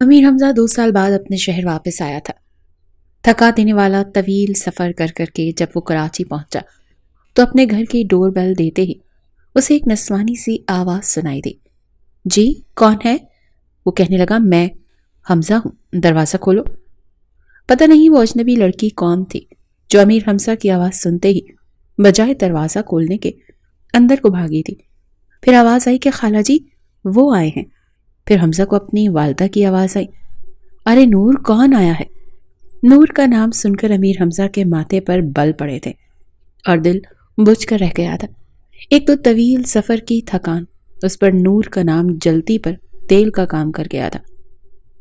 امیر حمزہ 2 سال بعد اپنے شہر واپس آیا تھا۔ تھکا دینے والا طویل سفر کر کر کے جب وہ کراچی پہنچا تو اپنے گھر کی ڈور بیل دیتے ہی اسے ایک نسوانی سی آواز سنائی دی۔ جی کون ہے؟ وہ کہنے لگا میں حمزہ ہوں، دروازہ کھولو۔ پتہ نہیں وہ اجنبی لڑکی کون تھی جو امیر حمزہ کی آواز سنتے ہی بجائے دروازہ کھولنے کے اندر کو بھاگی تھی۔ پھر آواز آئی کہ خالہ جی وہ آئے ہیں۔ پھر حمزہ کو اپنی والدہ کی آواز آئی، ارے نور کون آیا ہے؟ نور کا نام سن کر امیر حمزہ کے ماتھے پر بل پڑے تھے اور دل بجھ کر رہ گیا تھا۔ ایک تو طویل سفر کی تھکان، اس پر نور کا نام جلتی پر تیل کا کام کر گیا تھا۔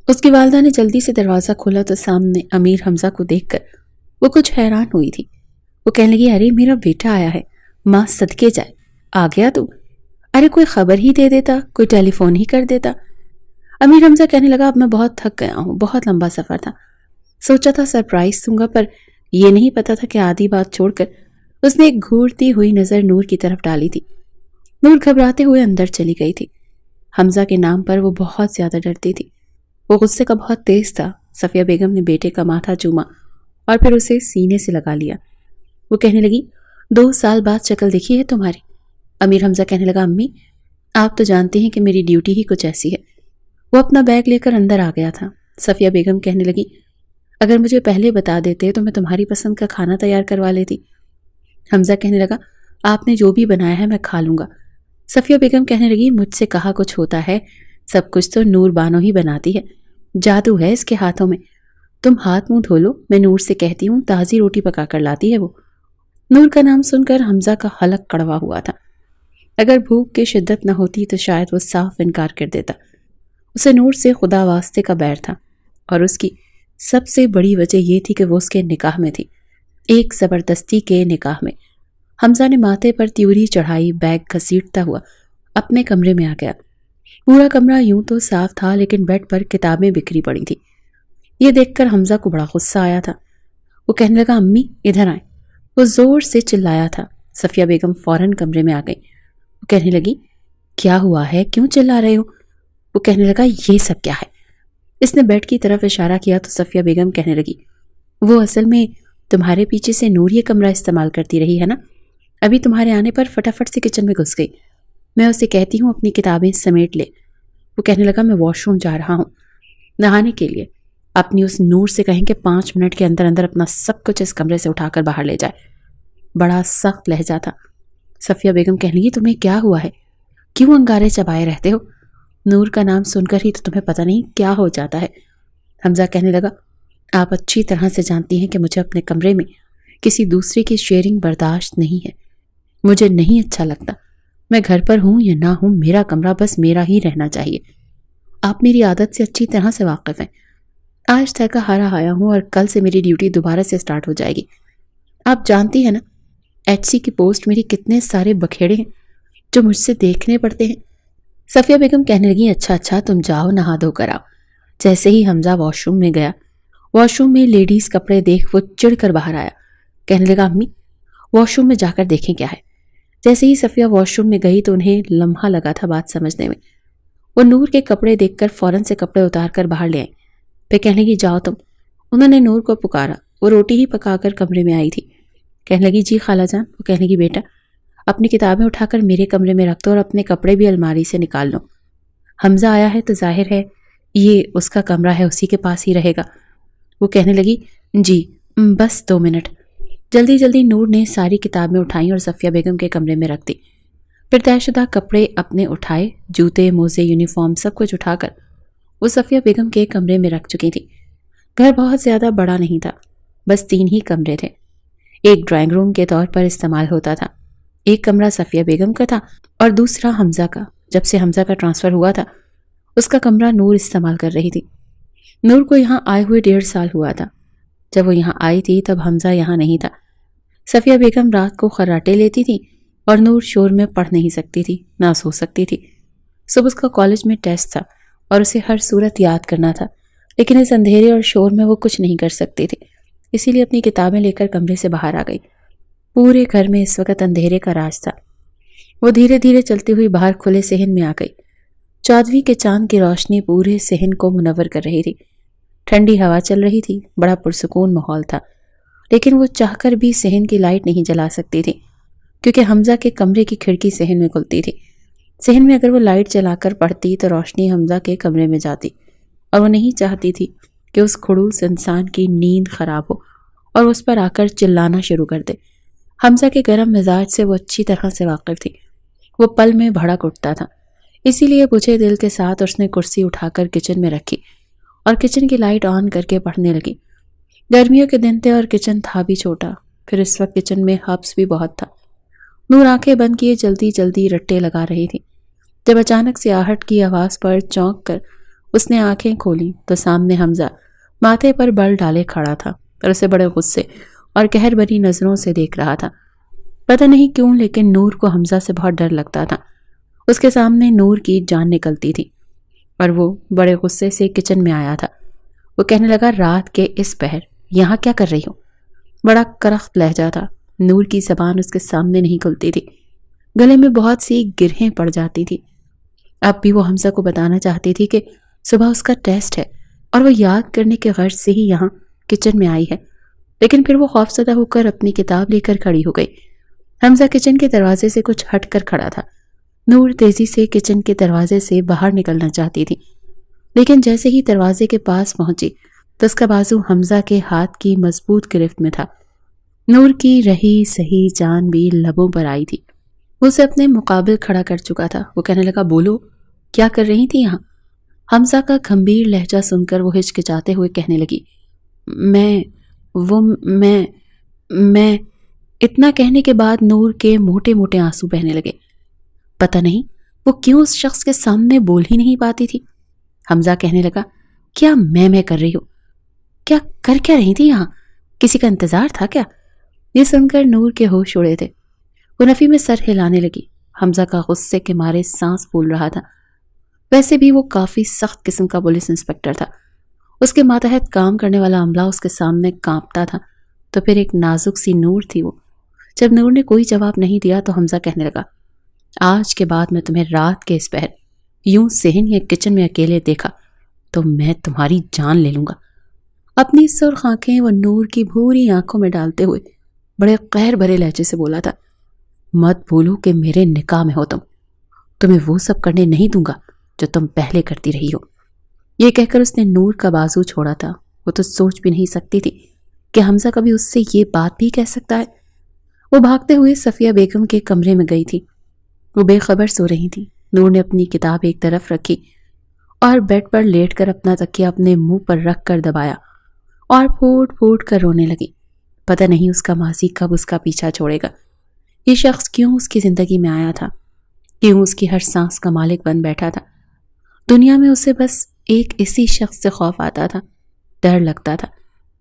اس کی والدہ نے جلدی سے دروازہ کھولا تو سامنے امیر حمزہ کو دیکھ کر وہ کچھ حیران ہوئی تھی۔ وہ کہنے لگی، ارے میرا بیٹا آیا ہے، ماں صدقے جائے، آ گیا تو؟ ارے کوئی خبر ہی دے دیتا، کوئی ٹیلی فون ہی کر دیتا۔ امیر حمزہ کہنے لگا، اب میں بہت تھک گیا ہوں، بہت لمبا سفر تھا، سوچا تھا سرپرائز دوں گا، پر یہ نہیں پتا تھا کہ آدھی بات چھوڑ کر اس نے ایک گھورتی ہوئی نظر نور کی طرف ڈالی تھی۔ نور گھبراتے ہوئے اندر چلی گئی تھی۔ حمزہ کے نام پر وہ بہت زیادہ ڈرتی تھی۔ وہ غصے کا بہت تیز تھا۔ صفیہ بیگم نے بیٹے کا ماتھا چوما اور پھر اسے سینے سے لگا لیا۔ وہ کہنے لگی، 2 سال بعد شکل دیکھی ہے تمہاری۔ امیر حمزہ کہنے لگا، امی آپ تو جانتی ہیں کہ میری ڈیوٹی ہی کچھ ایسی ہے۔ وہ اپنا بیگ لے کر اندر آ گیا تھا۔ صفیہ بیگم کہنے لگی، اگر مجھے پہلے بتا دیتے تو میں تمہاری پسند کا کھانا تیار کروا لیتی۔ حمزہ کہنے لگا، آپ نے جو بھی بنایا ہے میں کھا لوں گا۔ صفیہ بیگم کہنے لگی، مجھ سے کہا کچھ ہوتا ہے، سب کچھ تو نور بانو ہی بناتی ہے، جادو ہے اس کے ہاتھوں میں۔ تم ہاتھ منہ دھو لو، میں نور سے کہتی ہوں تازی روٹی پکا کر لاتی ہے وہ۔ نور کا نام سن کر حمزہ کا حلق کڑوا ہوا تھا۔ اگر بھوک کی شدت نہ ہوتی تو شاید وہ صاف انکار کر دیتا۔ اسے نور سے خدا واسطے کا بیر تھا، اور اس کی سب سے بڑی وجہ یہ تھی کہ وہ اس کے نکاح میں تھی، ایک زبردستی کے نکاح میں۔ حمزہ نے ماتھے پر تیوری چڑھائی، بیگ گھسیٹتا ہوا اپنے کمرے میں آ گیا۔ پورا کمرہ یوں تو صاف تھا، لیکن بیڈ پر کتابیں بکھری پڑی تھی۔ یہ دیکھ کر حمزہ کو بڑا غصہ آیا تھا۔ وہ کہنے لگا، امی ادھر آئیں۔ وہ زور سے چلایا تھا۔ صفیہ بیگم فوراً کمرے میں آ گئی۔ وہ کہنے لگی، کیا ہوا ہے، کیوں چلا رہے ہو؟ وہ کہنے لگا، یہ سب کیا ہے؟ اس نے بیڈ کی طرف اشارہ کیا تو صفیہ بیگم کہنے لگی، وہ اصل میں تمہارے پیچھے سے نور یہ کمرہ استعمال کرتی رہی ہے نا، ابھی تمہارے آنے پر فٹافٹ سے کچن میں گھس گئی۔ میں اسے کہتی ہوں اپنی کتابیں سمیٹ لے۔ وہ کہنے لگا، میں واش روم جا رہا ہوں نہانے کے لیے، اپنی اس نور سے کہیں کہ 5 منٹ کے اندر اندر اپنا سب کچھ اس کمرے سے اٹھا کر باہر لے جائے۔ بڑا سخت لہجہ تھا۔ صفیہ بیگم کہنے لگی، تمہیں کیا ہوا ہے، کیوں انگارے چبائے رہتے ہو؟ نور کا نام سن کر ہی تو تمہیں پتہ نہیں کیا ہو جاتا ہے۔ حمزہ کہنے لگا، آپ اچھی طرح سے جانتی ہیں کہ مجھے اپنے کمرے میں کسی دوسرے کی شیئرنگ برداشت نہیں ہے، مجھے نہیں اچھا لگتا۔ میں گھر پر ہوں یا نہ ہوں، میرا کمرہ بس میرا ہی رہنا چاہیے۔ آپ میری عادت سے اچھی طرح سے واقف ہیں۔ آج تھکا ہارا آیا ہوں اور کل سے میری ڈیوٹی دوبارہ سے سٹارٹ ہو جائے گی۔ آپ جانتی ہیں نا HC کی پوسٹ میری کتنے سارے بکھیڑے ہیں جو مجھ سے دیکھنے پڑتے ہیں۔ صفیہ بیگم کہنے لگی، اچھا تم جاؤ نہا دھو کر آؤ۔ جیسے ہی حمزہ واش روم میں گیا، واش روم میں لیڈیز کپڑے دیکھ وہ چڑھ کر باہر آیا۔ کہنے لگا، امی واش روم میں جا کر دیکھیں کیا ہے۔ جیسے ہی صفیہ واش روم میں گئی تو انہیں لمحہ لگا تھا بات سمجھنے میں۔ وہ نور کے کپڑے دیکھ کر فوراً سے کپڑے اتار کر باہر لے آئیں۔ پھر کہنے لگی، جاؤ تم۔ انہوں نے نور کو پکارا، وہ روٹی ہی پکا کر کمرے میں آئی تھی۔ کہنے لگی، جی خالہ جان۔ وہ کہنے لگی، بیٹا اپنی کتابیں اٹھا کر میرے کمرے میں رکھ دو اور اپنے کپڑے بھی الماری سے نکال لو۔ حمزہ آیا ہے تو ظاہر ہے یہ اس کا کمرہ ہے، اسی کے پاس ہی رہے گا۔ وہ کہنے لگی، جی بس 2 منٹ۔ جلدی جلدی نور نے ساری کتابیں اٹھائیں اور صفیہ بیگم کے کمرے میں رکھ دی۔ پھر طے شدہ کپڑے اپنے اٹھائے، جوتے موزے یونیفارم سب کچھ اٹھا کر وہ صفیہ بیگم کے کمرے میں رکھ چکی تھی۔ گھر بہت زیادہ بڑا نہیں تھا، بس 3 ہی کمرے تھے۔ ایک ڈرائنگ روم کے طور پر استعمال ہوتا تھا، ایک کمرہ صفیہ بیگم کا تھا اور دوسرا حمزہ کا۔ جب سے حمزہ کا ٹرانسفر ہوا تھا اس کا کمرہ نور استعمال کر رہی تھی۔ نور کو یہاں آئے ہوئے 1.5 سال ہوا تھا۔ جب وہ یہاں آئی تھی تب حمزہ یہاں نہیں تھا۔ صفیہ بیگم رات کو خراٹے لیتی تھی اور نور شور میں پڑھ نہیں سکتی تھی، نہ سو سکتی تھی۔ صبح اس کا کالج میں ٹیسٹ تھا اور اسے ہر صورت یاد کرنا تھا، لیکن اس اندھیرے اور شور میں وہ کچھ نہیں کر سکتی تھی، اسی لیے اپنی کتابیں لے کر کمرے سے باہر آ گئی۔ پورے گھر میں اس وقت اندھیرے کا راج تھا۔ وہ دھیرے دھیرے چلتی ہوئی باہر کھلے صحن میں آ گئی۔ 14ویں کے چاند کی روشنی پورے صحن کو منور کر رہی تھی۔ ٹھنڈی ہوا چل رہی تھی، بڑا پرسکون ماحول تھا، لیکن وہ چاہ کر بھی صحن کی لائٹ نہیں جلا سکتی تھی، کیونکہ حمزہ کے کمرے کی کھڑکی صحن میں کھلتی تھی۔ صحن میں اگر وہ لائٹ جلا کر پڑھتی تو روشنی حمزہ کے کمرے میں جاتی، اور وہ نہیں چاہتی تھی کہ اس کھڑوس انسان کی نیند خراب ہو اور اس پر آ کر چلانا شروع کر دے۔ حمزہ کے گرم مزاج سے وہ اچھی طرح سے واقف تھی۔ وہ پل میں بھڑک اٹھتا تھا، اسی لیے بجھے دل کے ساتھ اس نے کرسی اٹھا کر کچن میں رکھی اور کچن کی لائٹ آن کر کے پڑھنے لگی۔ گرمیوں کے دن تھے اور کچن تھا بھی چھوٹا، پھر اس وقت کچن میں ہبس بھی بہت تھا۔ نور آنکھیں بند کیے جلدی جلدی رٹے لگا رہی تھی، جب اچانک سے آہٹ کی آواز پر چونک کر اس نے آنکھیں کھولیں تو سامنے حمزہ ماتھے پر بل ڈالے کھڑا تھا اور اسے بڑے غصے اور قہر بھری نظروں سے دیکھ رہا تھا۔ پتہ نہیں کیوں لیکن نور کو حمزہ سے بہت ڈر لگتا تھا۔ اس کے سامنے نور کی جان نکلتی تھی اور وہ بڑے غصے سے کچن میں آیا تھا۔ وہ کہنے لگا، رات کے اس پہر یہاں کیا کر رہی ہو؟ بڑا کرخت لہجہ تھا، نور کی زبان اس کے سامنے نہیں کھلتی تھی، گلے میں بہت سی گرہیں پڑ جاتی تھی۔ اب بھی وہ حمزہ کو بتانا چاہتی تھی کہ صبح اس کا ٹیسٹ ہے اور وہ یاد کرنے کے غرض سے ہی یہاں کچن میں آئی ہے، لیکن پھر وہ خوفزدہ ہو کر اپنی کتاب لے کر کھڑی ہو گئی۔ حمزہ کچن کے دروازے سے کچھ ہٹ کر کھڑا تھا۔ نور تیزی سے کچن کے دروازے سے باہر نکلنا چاہتی تھی، لیکن جیسے ہی دروازے کے پاس پہنچی تو اس کا بازو حمزہ کے ہاتھ کی مضبوط گرفت میں تھا۔ نور کی رہی سہی جان بھی لبوں پر آئی تھی۔ وہ اسے اپنے مقابل کھڑا کر چکا تھا۔ وہ کہنے لگا، بولو، کیا کر رہی تھی یہاں؟ حمزہ کا گھمبیر لہجہ سن کر وہ ہچکچاتے ہوئے کہنے لگی، میں اتنا کہنے کے بعد نور کے موٹے موٹے آنسو بہنے لگے۔ پتہ نہیں وہ کیوں اس شخص کے سامنے بول ہی نہیں پاتی تھی۔ حمزہ کہنے لگا، کیا میں کر رہی ہو؟ کیا کر رہی تھی یہاں؟ کسی کا انتظار تھا کیا؟ یہ سن کر نور کے ہوش اڑے تھے۔ وہ نفی میں سر ہلانے لگی۔ حمزہ کا غصے کے مارے سانس پھول رہا تھا۔ ویسے بھی وہ کافی سخت قسم کا پولیس انسپکٹر تھا۔ اس کے ماتحت کام کرنے والا عملہ اس کے سامنے کانپتا تھا، تو پھر ایک نازک سی نور تھی وہ۔ جب نور نے کوئی جواب نہیں دیا تو حمزہ کہنے لگا، آج کے بعد میں تمہیں رات کے اس پہر یوں صحن یا کچن میں اکیلے دیکھا تو میں تمہاری جان لے لوں گا۔ اپنی سرخ آنکھیں وہ نور کی بھوری آنکھوں میں ڈالتے ہوئے بڑے قہر بھرے لہجے سے بولا تھا، مت بھولو کہ میرے نکاح میں ہو تمہیں وہ سب کرنے نہیں دوں گا جو تم پہلے کرتی رہی ہو۔ یہ کہہ کر اس نے نور کا بازو چھوڑا تھا۔ وہ تو سوچ بھی نہیں سکتی تھی کہ حمزہ کبھی اس سے یہ بات بھی کہہ سکتا ہے۔ وہ بھاگتے ہوئے صفیہ بیگم کے کمرے میں گئی تھی۔ وہ بے خبر سو رہی تھی۔ نور نے اپنی کتاب ایک طرف رکھی اور بیڈ پر لیٹ کر اپنا تکیہ اپنے منہ پر رکھ کر دبایا اور پھوٹ پھوٹ کر رونے لگی۔ پتہ نہیں اس کا ماضی کب اس کا پیچھا چھوڑے گا۔ یہ شخص کیوں اس کی زندگی میں آیا تھا؟ کیوں اس کی ہر سانس کا مالک بن بیٹھا تھا؟ دنیا میں اسے بس ایک اسی شخص سے خوف آتا تھا، ڈر لگتا تھا۔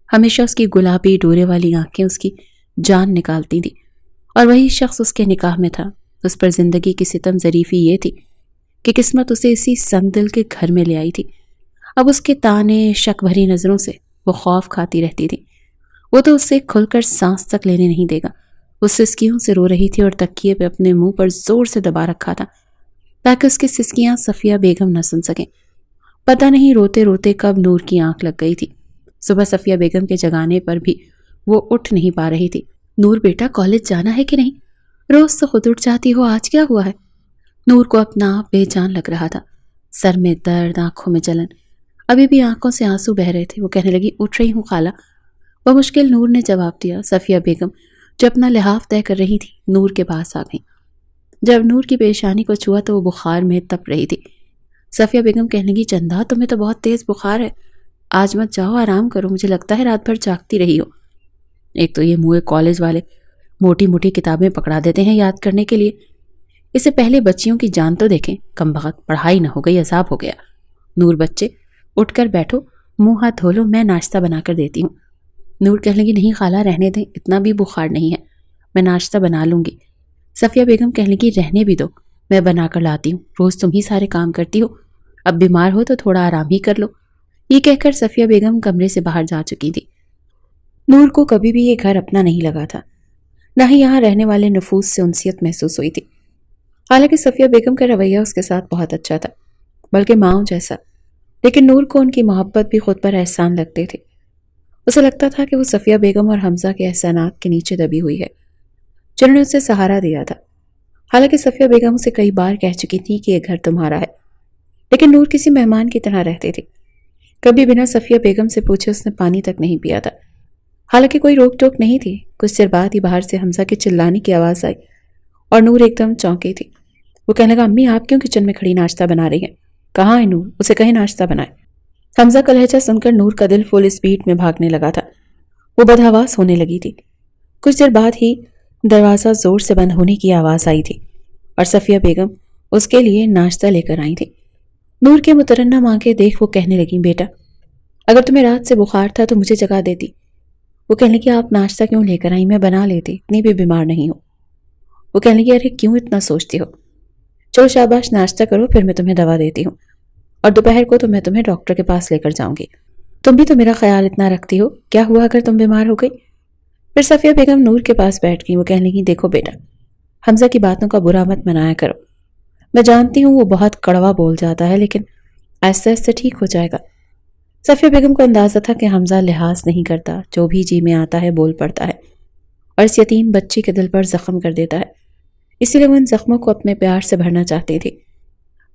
ہمیشہ اس کی گلابی ڈورے والی آنکھیں اس کی جان نکالتی تھی، اور وہی شخص اس کے نکاح میں تھا۔ اس پر زندگی کی ستم ظریفی یہ تھی کہ قسمت اسے اسی سنگ دل کے گھر میں لے آئی تھی۔ اب اس کے تانے، شک بھری نظروں سے وہ خوف کھاتی رہتی تھی۔ وہ تو اس سے کھل کر سانس تک لینے نہیں دے گا۔ وہ سسکیوں سے رو رہی تھی اور تکیے پہ اپنے منہ پر زور سے دبا رکھا تھا تاکہ اس کی سسکیاں صفیہ بیگم نہ سن سکیں۔ پتہ نہیں روتے روتے کب نور کی آنکھ لگ گئی تھی۔ صبح صفیہ بیگم کے جگانے پر بھی وہ اٹھ نہیں پا رہی تھی۔ نور بیٹا، کالج جانا ہے کہ نہیں؟ روز تو خود اٹھ جاتی ہو، آج کیا ہوا ہے؟ نور کو اپنا آپ بے جان لگ رہا تھا، سر میں درد، آنکھوں میں جلن، ابھی بھی آنکھوں سے آنسو بہ رہے تھے۔ وہ کہنے لگی، اٹھ رہی ہوں خالہ۔ وہ مشکل نور نے جواب دیا۔ صفیہ بیگم جو اپنا لحاف طے کر رہی تھی نور کے پاس آ گئی۔ جب نور کی پیشانی کو چھوا تو وہ بخار میں تپ رہی تھی۔ صفیہ بیگم کہنے لگی، چندا تمہیں تو بہت تیز بخار ہے، آج مت جاؤ، آرام کرو، مجھے لگتا ہے رات بھر جاگتی رہی ہو۔ ایک تو یہ منہ کالج والے موٹی موٹی کتابیں پکڑا دیتے ہیں یاد کرنے کے لیے، اس سے پہلے بچیوں کی جان تو دیکھیں، کم بخت پڑھائی نہ ہو گئی، عذاب ہو گیا۔ نور بچے اٹھ کر بیٹھو، منہ ہاتھ دھو لو، میں ناشتہ بنا کر دیتی ہوں۔ نور کہنے لگی، نہیں خالہ، رہنے دیں، اتنا بھی بخار نہیں ہے، میں ناشتہ بنا لوں گی۔ صفیہ بیگم کہنے لگی، رہنے بھی دو، میں بنا کر لاتی ہوں، روز تم ہی سارے کام کرتی ہو، اب بیمار ہو تو تھوڑا آرام ہی کر لو۔ یہ کہہ کر صفیہ بیگم کمرے سے باہر جا چکی تھی۔ نور کو کبھی بھی یہ گھر اپنا نہیں لگا تھا، نہ ہی یہاں رہنے والے نفوس سے انسیت محسوس ہوئی تھی۔ حالانکہ صفیہ بیگم کا رویہ اس کے ساتھ بہت اچھا تھا، بلکہ ماؤں جیسا، لیکن نور کو ان کی محبت بھی خود پر احسان لگتے تھے۔ اسے لگتا تھا کہ وہ صفیہ بیگم اور حمزہ کے احسانات کے نیچے دبی ہوئی ہے، جنہوں نے اسے سہارا دیا تھا۔ حالانکہ صفیہ بیگم اسے کئی بار کہہ چکی تھی کہ یہ گھر تمہارا ہے، لیکن نور کسی مہمان کی طرح رہتے تھے۔ کبھی بنا صفیہ بیگم سے پوچھے اس نے پانی تک نہیں پیا تھا، حالانکہ کوئی روک ٹوک نہیں تھی۔ کچھ دیر بعد ہی باہر سے حمزہ کے چلانے کی آواز آئی اور نور ایک دم چونکی تھی۔ وہ کہنے لگا، امی آپ کیوں کچن میں کھڑی ناشتہ بنا رہی ہیں؟ کہاں ہے نور؟ اسے کہیں ناشتہ بنائے۔ حمزہ کا لہجہ سن کر نور کا دل فل اسپیڈ میں بھاگنے لگا تھا۔ وہ بدحواس ہونے لگی تھی۔ کچھ دیر بعد ہی دروازہ زور سے بند ہونے کی آواز آئی تھی اور صفیہ بیگم اس کے لیے ناشتہ لے کر آئی تھی۔ نور کے مترنم آنکھیں دیکھ وہ کہنے لگی، بیٹا اگر تمہیں رات سے بخار تھا تو مجھے جگا دیتی۔ وہ کہنے لگی، آپ ناشتہ کیوں لے کر آئیں؟ میں بنا لیتی، اتنی بھی بیمار نہیں ہوں۔ وہ کہنے لگی، ارے کیوں اتنا سوچتی ہو؟ چلو شاباش ناشتہ کرو، پھر میں تمہیں دوا دیتی ہوں، اور دوپہر کو تو میں تمہیں ڈاکٹر کے پاس لے کر جاؤں گی۔ تم بھی تو میرا خیال اتنا رکھتی ہو، کیا ہوا اگر تم بیمار ہو گئی؟ پھر صفیہ بیگم نور کے پاس بیٹھ گئی۔ وہ کہنے لگی، دیکھو بیٹا، حمزہ کی باتوں کا برا مت منایا کرو۔ میں جانتی ہوں وہ بہت کڑوا بول جاتا ہے، لیکن آہستہ آہستہ ٹھیک ہو جائے گا۔ صفیہ بیگم کو اندازہ تھا کہ حمزہ لحاظ نہیں کرتا، جو بھی جی میں آتا ہے بول پڑتا ہے، اور اس یتیم بچی کے دل پر زخم کر دیتا ہے۔ اسی لیے وہ ان زخموں کو اپنے پیار سے بھرنا چاہتی تھی۔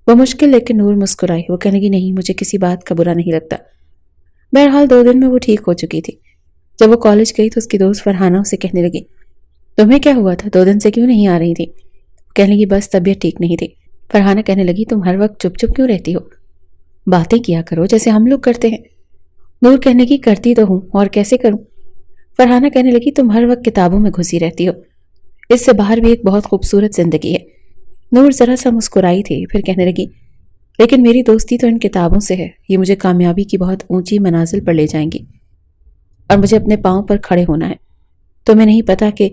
وہ مشکل لیکن نور مسکرائی۔ وہ کہنے لگی، نہیں، مجھے کسی بات کا برا نہیں لگتا۔ بہرحال 2 دن میں وہ ٹھیک ہو چکی تھی۔ جب وہ کالج گئی تو اس کی دوست فرحانہ اسے کہنے لگی، تمہیں کیا ہوا تھا؟ 2 دن سے کیوں نہیں آ رہی تھی؟ کہنے لگی، بس طبیعت ٹھیک نہیں تھی۔ فرحانہ کہنے لگی، تم ہر وقت چپ چپ کیوں رہتی ہو؟ باتیں کیا کرو جیسے ہم لوگ کرتے ہیں۔ نور کہنے کی، کرتی تو ہوں، اور کیسے کروں؟ فرحانہ کہنے لگی، تم ہر وقت کتابوں میں گھسی رہتی ہو، اس سے باہر بھی ایک بہت خوبصورت زندگی ہے۔ نور ذرا سا مسکرائی تھی، پھر کہنے لگی، لیکن میری دوستی تو ان کتابوں سے ہے، یہ مجھے کامیابی کی بہت اونچی منازل پر لے جائیں گی، اور مجھے اپنے پاؤں پر کھڑے ہونا ہے۔ تمہیں نہیں پتا کہ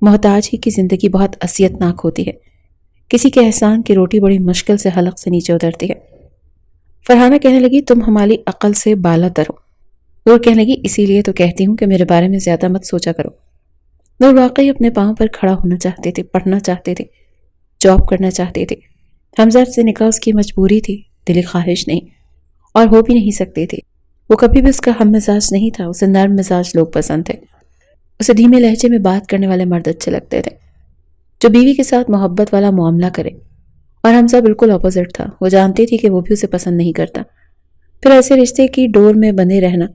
محتاج ہی کی زندگی بہت اذیت ناک ہوتی ہے، کسی کے احسان کی روٹی بڑی مشکل سے حلق سے نیچے اترتی ہے۔ فرحانہ کہنے لگی، تم ہماری عقل سے بالا تر ہو۔ نور کہنے لگی، اسی لیے تو کہتی ہوں کہ میرے بارے میں زیادہ مت سوچا کرو۔ نور واقعی اپنے پاؤں پر کھڑا ہونا چاہتے تھے، پڑھنا چاہتے تھے، جاب کرنا چاہتے تھے۔ حمزہ سے نکاح اس کی مجبوری تھی، دلی خواہش نہیں، اور ہو بھی نہیں سکتی تھی۔ وہ کبھی بھی اس کا ہم مزاج نہیں تھا، اسے نرم مزاج لوگ پسند تھے۔ اسے دھیمے لہجے میں بات کرنے والے مرد اچھے لگتے تھے، جو بیوی کے ساتھ محبت والا معاملہ کرے، اور حمزہ بالکل اپوزٹ تھا۔ وہ جانتی تھی کہ وہ بھی اسے پسند نہیں کرتا، پھر ایسے رشتے کی ڈور میں بندھے رہنا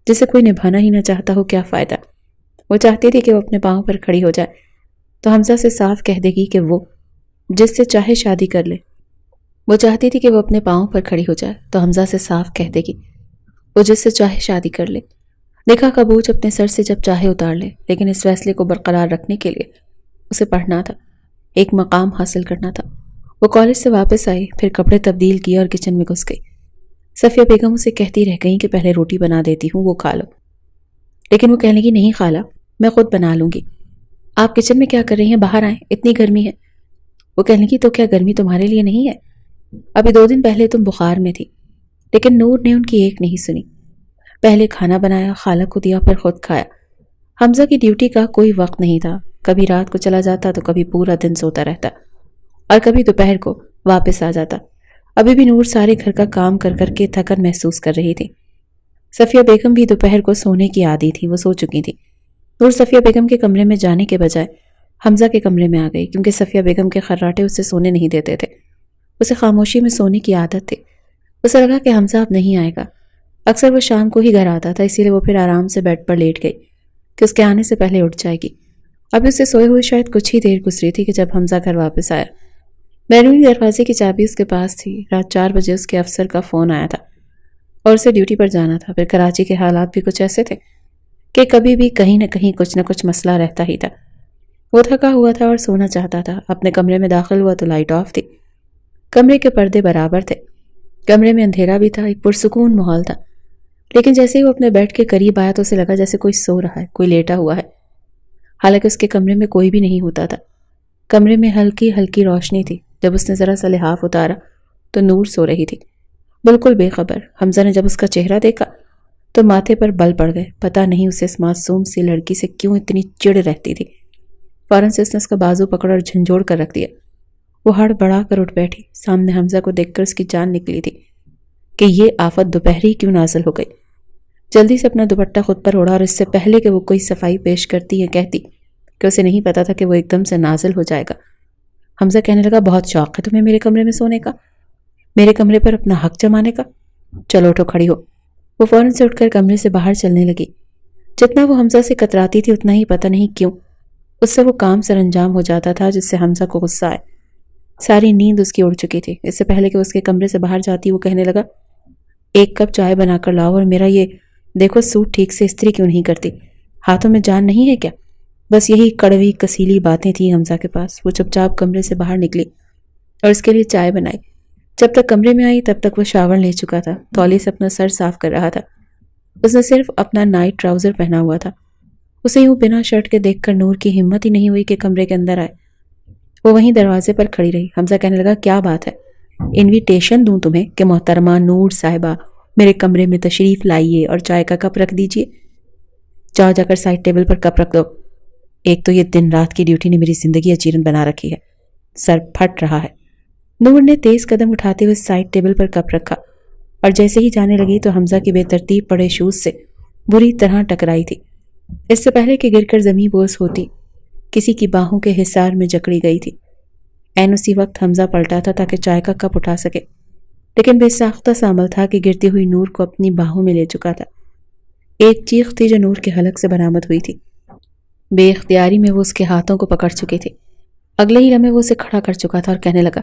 جسے کوئی نبھانا ہی نہ چاہتا ہو، کیا فائدہ؟ وہ چاہتی تھی کہ وہ اپنے پاؤں پر کھڑی ہو جائے تو حمزہ سے صاف کہہ دے گی کہ وہ جس سے چاہے شادی کر لے۔ وہ چاہتی تھی کہ وہ اپنے پاؤں پر کھڑی ہو جائے تو حمزہ سے صاف کہہ دے گی وہ جس سے چاہے شادی کر لے، نکاح کا بوجھ اپنے سر سے جب چاہے اتار لے۔ لیکن اس فیصلے کو برقرار رکھنے کے لیے اسے پڑھنا تھا، ایک مقام حاصل کرنا تھا۔ وہ کالج سے واپس آئی، پھر کپڑے تبدیل کیے اور کچن میں گھس گئی۔ صفیہ بیگم اسے کہتی رہ گئی کہ پہلے روٹی بنا دیتی ہوں، وہ کھا لو، لیکن وہ کہنے لگی، نہیں خالہ، میں خود بنا لوں گی۔ آپ کچن میں کیا کر رہی ہیں؟ باہر آئیں، اتنی گرمی ہے۔ وہ کہنے لگی، تو کیا گرمی تمہارے لیے نہیں ہے؟ ابھی 2 دن پہلے تم بخار میں تھی۔ لیکن نور نے ان کی ایک نہیں سنی، پہلے کھانا بنایا، خالہ کو دیا، پھر خود کھایا۔ حمزہ کی ڈیوٹی کا کوئی وقت نہیں تھا، کبھی رات کو چلا جاتا تو کبھی پورا دن سوتا رہتا، اور کبھی دوپہر کو واپس آ جاتا۔ ابھی بھی نور سارے گھر کا کام کر کر کے تھکن محسوس کر رہی تھی۔ صفیہ بیگم بھی دوپہر کو سونے کی عادی تھی، وہ سو چکی تھی۔ نور صفیہ بیگم کے کمرے میں جانے کے بجائے حمزہ کے کمرے میں آ گئی، کیونکہ صفیہ بیگم کے خراٹے اسے سونے نہیں دیتے تھے۔ اسے خاموشی میں سونے کی عادت تھی۔ اسے لگا کہ حمزہ اب نہیں آئے گا۔ اکثر وہ شام کو ہی گھر آتا تھا، اسی لیے وہ پھر آرام سے بیڈ پر لیٹ گئی کہ اس کے آنے سے پہلے اٹھ جائے گی۔ ابھی اسے سوئے ہوئے شاید کچھ ہی دیر گزری تھی کہ جب حمزہ گھر واپس آیا۔ بیرونی دروازے کی چابی اس کے پاس تھی۔ رات 4 بجے اس کے افسر کا فون آیا تھا اور اسے ڈیوٹی پر جانا تھا۔ پھر کراچی کے حالات بھی کچھ ایسے تھے کہ کبھی بھی کہیں نہ کہیں کچھ نہ کچھ مسئلہ رہتا ہی تھا۔ وہ تھکا ہوا تھا اور سونا چاہتا تھا۔ اپنے کمرے میں داخل ہوا تو لائٹ آف تھی، کمرے کے پردے برابر تھے، کمرے میں اندھیرا بھی تھا، ایک پرسکون ماحول تھا۔ لیکن جیسے ہی وہ اپنے بیڈ کے قریب آیا تو اسے لگا جیسے کوئی سو رہا ہے، کوئی لیٹا ہوا ہے، حالانکہ اس کے کمرے میں کوئی بھی نہیں ہوتا تھا۔ کمرے میں ہلکی ہلکی روشنی تھی۔ جب اس نے ذرا سا لحاف اتارا تو نور سو رہی تھی، بالکل بے خبر۔ حمزہ نے جب اس کا چہرہ دیکھا تو ماتھے پر بل پڑ گئے۔ پتہ نہیں اسے اس معصوم سی لڑکی سے کیوں اتنی چڑ رہتی تھی۔ فوراً سے اس نے اس کا بازو پکڑا اور جھنجھوڑ کر رکھ دیا وہ ہڑ بڑا کر اٹھ بیٹھی. سامنے حمزہ کو دیکھ کر اس کی جان نکلی تھی کہ یہ آفت دوپہر ہی کیوں نازل ہو گئی. جلدی سے اپنا دوپٹہ خود پر اوڑا اور اس سے پہلے کہ وہ کوئی صفائی پیش کرتی یا کہتی کہ اسے نہیں پتا تھا کہ وہ ایک دم سے نازل ہو جائے گا، حمزہ کہنے لگا بہت شوق ہے تمہیں میرے کمرے میں سونے کا، میرے کمرے پر اپنا حق جمانے کا. چلو اٹھو، کھڑی ہو. وہ فوراً سے اٹھ کر کمرے سے باہر چلنے لگی. جتنا وہ حمزہ سے کتراتی تھی اتنا ہی پتہ نہیں کیوں اس سے وہ کام سر انجام ہو جاتا تھا جس سے حمزہ کو غصہ آئے. ساری نیند اس کی اڑ چکی تھی. اس سے پہلے کہ وہ اس کے کمرے سے باہر جاتی وہ کہنے لگا ایک کپ چائے بنا کر لاؤ، اور میرا یہ دیکھو سوٹ ٹھیک سے استری کیوں نہیں کرتی، ہاتھوں میں جان نہیں ہے کیا؟ بس یہی کڑوی کسیلی باتیں تھیں حمزہ کے پاس. وہ چپ چاپ کمرے سے باہر نکلی اور اس کے لیے چائے بنائی. جب تک کمرے میں آئی تب تک وہ شاور لے چکا تھا، تولیے سے اپنا سر صاف کر رہا تھا. اس نے صرف اپنا نائٹ ٹراؤزر پہنا ہوا تھا. اسے یوں بنا شرٹ کے دیکھ کر نور کی ہمت ہی نہیں ہوئی کہ کمرے کے اندر آئے. وہ وہیں دروازے پر کھڑی رہی. حمزہ کہنے لگا کیا بات ہے، انویٹیشن دوں تمہیں کہ محترمہ نور صاحبہ میرے کمرے میں تشریف لائیے اور چائے کا کپ رکھ دیجیے. جاؤ جا کر سائڈ ٹیبل پر کپ رکھ دو. ایک تو یہ دن رات کی ڈیوٹی نے میری زندگی اچیرن بنا رکھی ہے، سر پھٹ رہا ہے. نور نے تیز قدم اٹھاتے ہوئے سائڈ ٹیبل پر کپ رکھا اور جیسے ہی جانے لگی تو حمزہ کی بے ترتیب پڑے شوز سے بری طرح ٹکرائی تھی. اس سے پہلے کہ گر کر زمیں بوس ہوتی کسی کی باہوں کے حصار میں جکڑی گئی تھی. عین اسی وقت حمزہ پلٹا تھا تاکہ چائے کا کپ اٹھا سکے، لیکن بے ساختہ سا عمل تھا کہ گرتی ہوئی نور کو اپنی باہوں میں لے چکا تھا. ایک چیخ تھی جو نور کے حلق سے برآمد ہوئی تھی. بے اختیاری میں وہ اس کے ہاتھوں کو پکڑ چکی تھی. اگلے ہی لمحے وہ اسے کھڑا کر چکا تھا اور کہنے لگا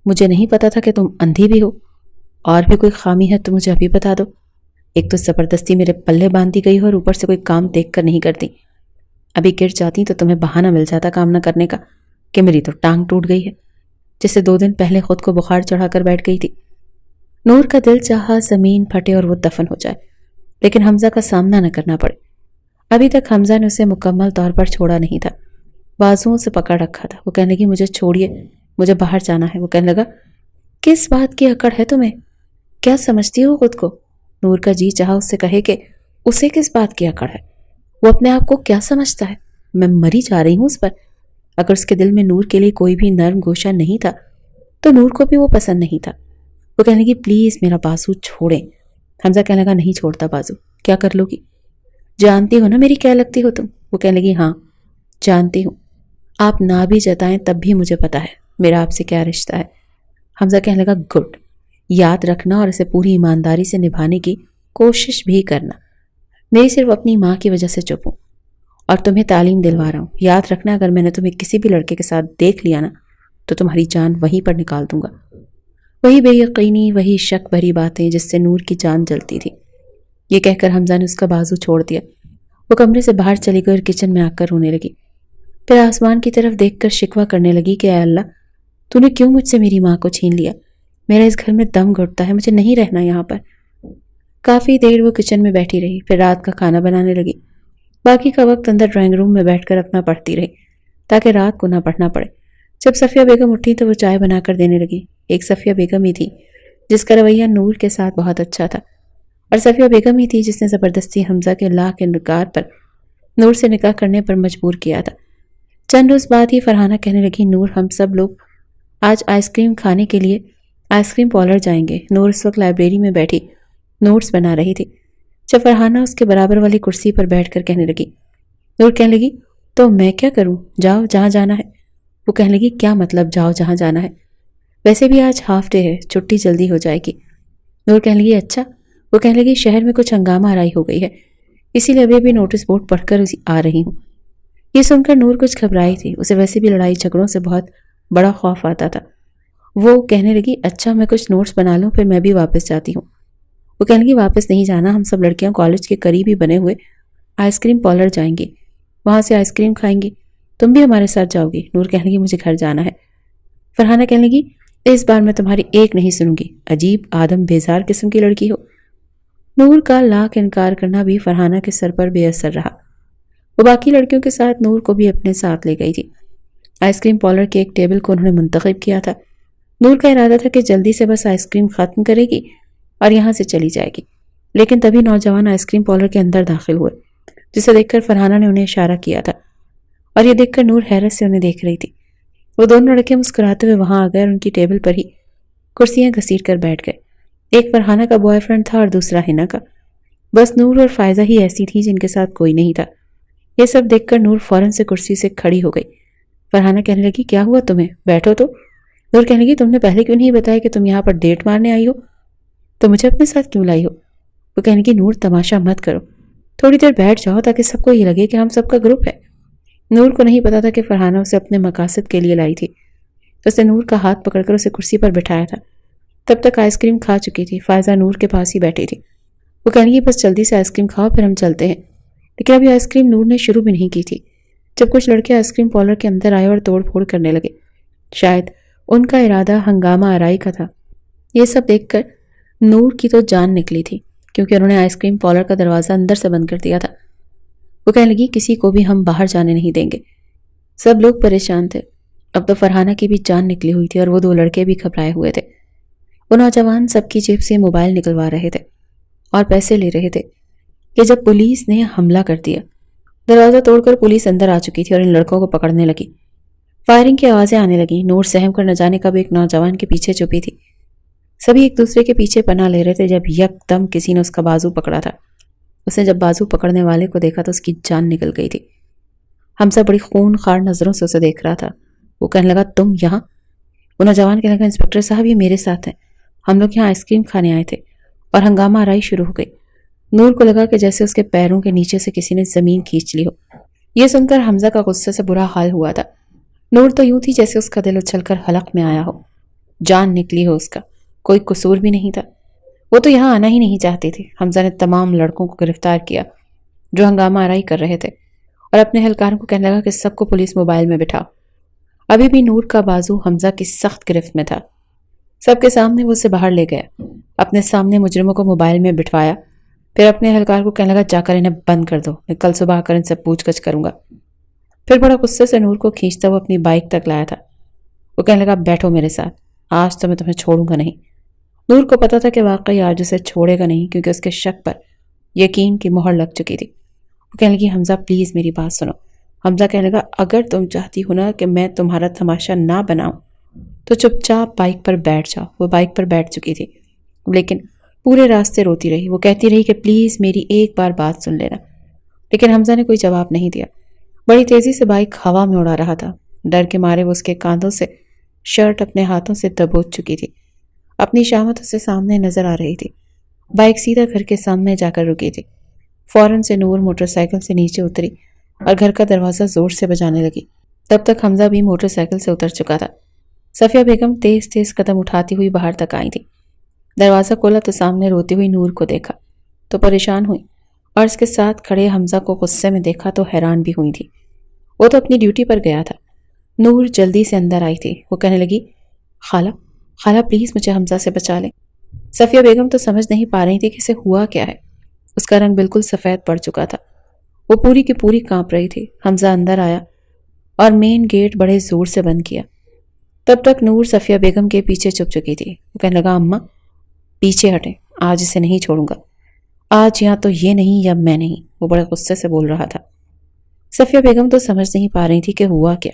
مجھے نہیں پتا تھا کہ تم اندھی بھی ہو، اور بھی کوئی خامی ہے تو مجھے ابھی بتا دو. ایک تو زبردستی میرے پلے باندھی گئی ہو اور اوپر سے کوئی کام دیکھ کر نہیں کرتی. ابھی گر جاتی تو تمہیں بہانہ مل جاتا کام نہ کرنے کا کہ میری تو ٹانگ ٹوٹ گئی ہے، جسے 2 دن پہلے خود کو بخار چڑھا کر بیٹھ گئی تھی. نور کا دل چاہا زمین پھٹے اور وہ دفن ہو جائے، لیکن حمزہ کا سامنا نہ کرنا پڑے. ابھی تک حمزہ نے اسے مکمل طور پر چھوڑا نہیں تھا، بازوؤں سے پکڑ رکھا تھا. وہ کہنے لگی مجھے چھوڑیے، مجھے باہر جانا ہے. وہ کہنے لگا کس بات کی اکڑ ہے تمہیں، کیا سمجھتی ہو خود کو؟ نور کا جی چاہا اس سے کہے کہ اسے کس بات کی اکڑ ہے، وہ اپنے آپ کو کیا سمجھتا ہے، میں مری جا رہی ہوں اس پر. اگر اس کے دل میں نور کے لیے کوئی بھی نرم گوشہ نہیں تھا تو نور کو بھی وہ پسند نہیں تھا. وہ کہنے لگی پلیز میرا بازو چھوڑیں. حمزہ کہنے لگا نہیں چھوڑتا بازو، کیا کر لو گی؟ جانتی ہو نا میری کیا لگتی ہو تم. وہ کہنے لگی ہاں جانتی ہوں، آپ نہ بھی جتائیں تب بھی مجھے پتا ہے میرا آپ سے کیا رشتہ ہے. حمزہ کہنے لگا گڈ، یاد رکھنا اور اسے پوری ایمانداری سے نبھانے کی کوشش بھی کرنا. میری صرف اپنی ماں کی وجہ سے چپ ہوں اور تمہیں تعلیم دلوا رہا ہوں. یاد رکھنا اگر میں نے تمہیں کسی بھی لڑکے کے ساتھ دیکھ لیا نا تو تمہاری جان وہیں پر نکال دوں گا. وہی بے یقینی، وہی شک بھری باتیں جس سے نور کی جان جلتی تھی. یہ کہہ کر حمزہ نے اس کا بازو چھوڑ دیا. وہ کمرے سے باہر چلی گئی اور کچن میں آ کر رونے لگی. پھر آسمان کی طرف دیکھ کر شکوہ کرنے لگی کہ اے اللہ تو نے کیوں مجھ سے میری ماں کو چھین لیا، میرا اس گھر میں دم گھٹتا ہے، مجھے نہیں رہنا یہاں پر. کافی دیر وہ کچن میں بیٹھی رہی، پھر رات کا کھانا بنانے لگی. باقی کا وقت اندر ڈرائنگ روم میں بیٹھ کر اپنا پڑھتی رہی تاکہ رات کو نہ پڑھنا پڑے. جب صفیہ بیگم اٹھی تو وہ چائے بنا کر دینے لگی. ایک صفیہ بیگم ہی تھی جس کا رویہ نور کے ساتھ بہت اچھا تھا، اور صفیہ بیگم ہی تھی جس نے زبردستی حمزہ کے لاکھ انکار پر نور سے نکاح کرنے پر مجبور کیا تھا. چند روز بعد ہی فرحانہ کہنے لگی نور ہم سب لوگ آج آئس کریم کھانے کے لیے آئس کریم پارلر جائیں گے. نور اس وقت لائبریری میں بیٹھی نوٹس بنا رہی تھی جب فرحانہ اس کے برابر والی کرسی پر بیٹھ کر کہنے لگی. نور کہنے لگی تو میں کیا کروں، جاؤ جہاں جانا ہے. وہ کہنے لگی کیا مطلب جاؤ جہاں جانا ہے، ویسے بھی آج ہاف ڈے ہے، چھٹی جلدی ہو جائے گی. نور کہنے لگی اچھا. وہ کہنے لگی شہر میں کچھ ہنگامہ آرائی ہو گئی ہے، اسی لیے ابھی نوٹس بورڈ پڑھ کر آ رہی ہوں. یہ سن کر نور کچھ گھبرائی تھی، اسے ویسے بھی لڑائی جھگڑوں سے بہت بڑا خوف آتا تھا. وہ کہنے لگی اچھا میں کچھ نوٹس بنا لوں پھر میں بھی واپس جاتی ہوں. وہ کہنے لگی واپس نہیں جانا، ہم سب لڑکیاں کالج کے قریب ہی بنے ہوئے آئس کریم پارلر جائیں گی، وہاں سے آئس کریم کھائیں گی، تم بھی ہمارے ساتھ جاؤ گی. نور کہنے لگی مجھے گھر جانا ہے. فرحانہ کہنے لگی اس بار میں تمہاری ایک نہیں سنوں گی، عجیب آدم بیزار قسم کی لڑکی ہو. نور کا لاکھ انکار کرنا بھی فرحانہ کے سر پر بے اثر رہا. وہ باقی لڑکیوں کے ساتھ نور کو بھی اپنے ساتھ لے گئی تھی. آئس کریم پارلر کے ایک ٹیبل کو انہوں نے منتخب کیا تھا. نور کا ارادہ تھا کہ جلدی سے بس آئس کریم ختم کرے گی اور یہاں سے چلی جائے گی، لیکن تبھی نوجوان آئس کریم پارلر کے اندر داخل ہوئے، جسے دیکھ کر فرحانہ نے انہیں اشارہ کیا تھا، اور یہ دیکھ کر نور حیرت سے انہیں دیکھ رہی تھی. وہ دونوں لڑکے مسکراتے ہوئے وہاں آ گئے اور ان کی ٹیبل پر ہی کرسیاں گھسیٹ کر بیٹھ گئے۔ ایک فرحانہ کا بوائے فرینڈ تھا اور دوسرا ہنا کا۔ بس نور اور فائزہ ہی ایسی تھی جن کے ساتھ کوئی نہیں تھا۔ یہ سب دیکھ کر نور فوراً سے کرسی سے کھڑی ہو گئی۔ فرحانہ کہنے لگی کیا ہوا تمہیں، بیٹھو تو۔ نور کہنے لگی تم نے پہلے کیوں نہیں بتایا کہ تم یہاں پر ڈیٹ مارنے آئی ہو، تو مجھے اپنے ساتھ کیوں لائی ہو؟ وہ کہنے لگی نور تماشا مت کرو، تھوڑی دیر بیٹھ جاؤ تاکہ سب کو یہ لگے کہ ہم سب کا گروپ ہے۔ نور کو نہیں پتا تھا کہ فرحانہ اسے اپنے مقاصد کے لیے لائی تھی۔ اس نے نور کا ہاتھ پکڑ کر اسے کرسی پر بٹھایا تھا۔ تب تک آئس کریم کھا چکی تھی۔ فائزہ نور کے پاس ہی بیٹھی تھی۔ وہ کہنے لگی بس جلدی سے آئس کریم کھاؤ پھر ہم چلتے ہیں۔ لیکن ابھی آئس کریم نور نے شروع بھی نہیں کی تھی جب کچھ لڑکے آئس کریم پارلر کے اندر آئے اور توڑ پھوڑ کرنے لگے۔ شاید ان کا ارادہ ہنگامہ آرائی کا تھا۔ یہ سب دیکھ کر نور کی تو جان نکلی تھی کیونکہ انہوں نے آئس کریم پارلر کا دروازہ اندر سے بند کر دیا تھا۔ وہ کہنے لگی کسی کو بھی ہم باہر جانے نہیں دیں گے۔ سب لوگ پریشان تھے۔ اب تو فرحانہ کی بھی جان نکلی ہوئی تھی اور وہ دو لڑکے بھی گھبرائے ہوئے تھے۔ وہ نوجوان سب کی جیب سے موبائل نکلوا رہے تھے اور پیسے لے رہے تھے کہ جب پولیس نے حملہ کر دیا۔ دروازہ توڑ کر پولیس اندر آ چکی تھی اور ان لڑکوں کو پکڑنے لگی۔ فائرنگ کی آوازیں آنے لگیں۔ نور سہم کر نہ جانے کب ایک نوجوان کے پیچھے چھپی تھی۔ سبھی ایک دوسرے کے پیچھے پناہ لے رہے تھے جب یک دم کسی نے اس کا بازو پکڑا تھا۔ اس نے جب بازو پکڑنے والے کو دیکھا تو اس کی جان نکل گئی تھی۔ حمزہ بڑی خون خوار نظروں سے اسے دیکھ رہا تھا۔ وہ کہنے لگا تم یہاں؟ وہ نوجوان کہنے لگا انسپکٹر صاحب یہ میرے ساتھ ہیں، ہم لوگ یہاں آئس کریم کھانے آئے تھے، اور ہنگامہ آرائی شروع ہو گئی۔ نور کو لگا کہ جیسے اس کے پیروں کے نیچے سے کسی نے زمین کھینچ لی ہو۔ یہ سن کر حمزہ کا غصے سے برا حال ہوا تھا۔ نور تو یوں تھی جیسے اس کا دل اچھل کر حلق میں آیا ہو، جان نکلی ہو اس کا، کوئی قصور بھی نہیں تھا۔ وہ تو یہاں آنا ہی نہیں چاہتی تھی۔ حمزہ نے تمام لڑکوں کو گرفتار کیا جو ہنگامہ آرائی کر رہے تھے اور اپنے اہلکاروں کو کہنے لگا کہ سب کو پولیس موبائل میں بٹھاؤ۔ ابھی بھی نور کا بازو حمزہ کی سخت گرفت میں تھا۔ سب کے سامنے وہ اسے باہر لے گیا، اپنے سامنے مجرموں کو موبائل میں بٹھوایا، پھر اپنے اہلکار کو کہنے لگا جا کر انہیں بند کر دو، میں کل صبح آ کر ان سے پوچھ گچھ کروں گا۔ پھر بڑا غصے سے نور کو کھینچتا ہوا اپنی بائک تک لایا تھا۔ وہ کہنے لگا بیٹھو میرے ساتھ، آج تو میں تمہیں چھوڑوں گا نہیں۔ نور کو پتا تھا کہ واقعی آج اسے چھوڑے گا نہیں کیونکہ اس کے شک پر یقین کی مہر لگ چکی تھی۔ وہ کہنے لگی حمزہ پلیز میری بات سنو۔ حمزہ کہنے لگا اگر تم چاہتی ہو نا کہ میں تمہارا تماشا نہ بناؤں تو چپ چاپ بائک پر بیٹھ جاؤ۔ وہ بائک پر بیٹھ چکی تھی لیکن پورے راستے روتی رہی۔ وہ کہتی رہی کہ پلیز میری ایک بار بات سن لینا، لیکن حمزہ نے کوئی جواب نہیں دیا۔ بڑی تیزی سے بائک ہوا میں اڑا رہا تھا۔ ڈر کے مارے وہ اس کے کاندھوں سے شرٹ اپنے ہاتھوں سے دبوچ چکی تھی۔ اپنی شامت اسے سامنے نظر آ رہی تھی۔ بائک سیدھا گھر کے سامنے جا کر رکی تھی۔ فوراً سے نور موٹر سائیکل سے نیچے اتری اور گھر کا دروازہ زور سے بجانے لگی۔ تب تک حمزہ بھی موٹر سائیکل سے اتر چکا تھا۔ صفیہ بیگم تیز تیز قدم اٹھاتی ہوئی باہر تک آئی تھی۔ دروازہ کھولا تو سامنے روتی ہوئی نور کو دیکھا تو پریشان ہوئی، اور اس کے ساتھ کھڑے حمزہ کو غصے میں دیکھا تو حیران بھی ہوئی تھی۔ وہ تو اپنی ڈیوٹی پر گیا تھا۔ نور جلدی سے اندر آئی تھی۔ وہ کہنے لگی خالہ خالہ پلیز مجھے حمزہ سے بچا لیں۔ صفیہ بیگم تو سمجھ نہیں پا رہی تھی کہ اسے ہوا کیا ہے۔ اس کا رنگ بالکل سفید پڑ چکا تھا۔ وہ پوری کی پوری کانپ رہی تھی۔ حمزہ اندر آیا اور مین گیٹ بڑے زور سے بند کیا۔ تب تک نور صفیہ بیگم کے پیچھے چھپ چکی تھی۔ وہ کہنے لگا اماں پیچھے ہٹیں، آج اسے نہیں چھوڑوں گا، آج یا تو یہ نہیں یا میں نہیں۔ وہ بڑے غصے سے بول رہا تھا۔ صفیہ بیگم تو سمجھ نہیں پا رہی تھی کہ ہوا کیا۔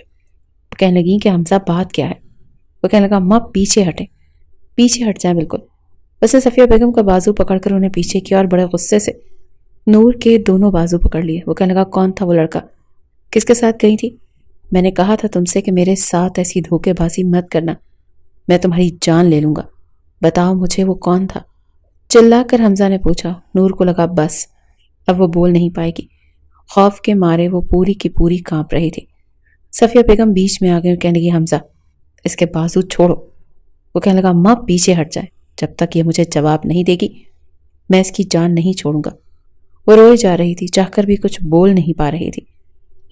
وہ کہنے لگی کہ حمزہ بات کیا ہے؟ وہ کہنے لگا اماں پیچھے ہٹیں، پیچھے ہٹ جائیں بالکل۔ بس نے صفیہ بیگم کا بازو پکڑ کر انہیں پیچھے کیا اور بڑے غصے سے نور کے دونوں بازو پکڑ لیے۔ وہ کہنے لگا کون تھا وہ لڑکا، کس کے ساتھ گئی تھی؟ میں نے کہا تھا تم سے کہ میرے ساتھ ایسی دھوکے بازی مت کرنا، میں تمہاری جان لے لوں گا، بتاؤ مجھے وہ کون تھا؟ چلا کر حمزہ نے پوچھا۔ نور کو لگا بس اب وہ بول نہیں پائے گی۔ خوف کے مارے وہ پوری کی پوری کانپ رہی تھی۔ صفیہ بیگم بیچ میں آ گئی اور کہنے لگی حمزہ اس کے بازو چھوڑو۔ وہ کہنے لگا ماں پیچھے ہٹ جائے، جب تک یہ مجھے جواب نہیں دے گی میں اس کی جان نہیں چھوڑوں گا۔ وہ روئے جا رہی تھی، چاہ کر بھی کچھ بول نہیں پا رہی تھی۔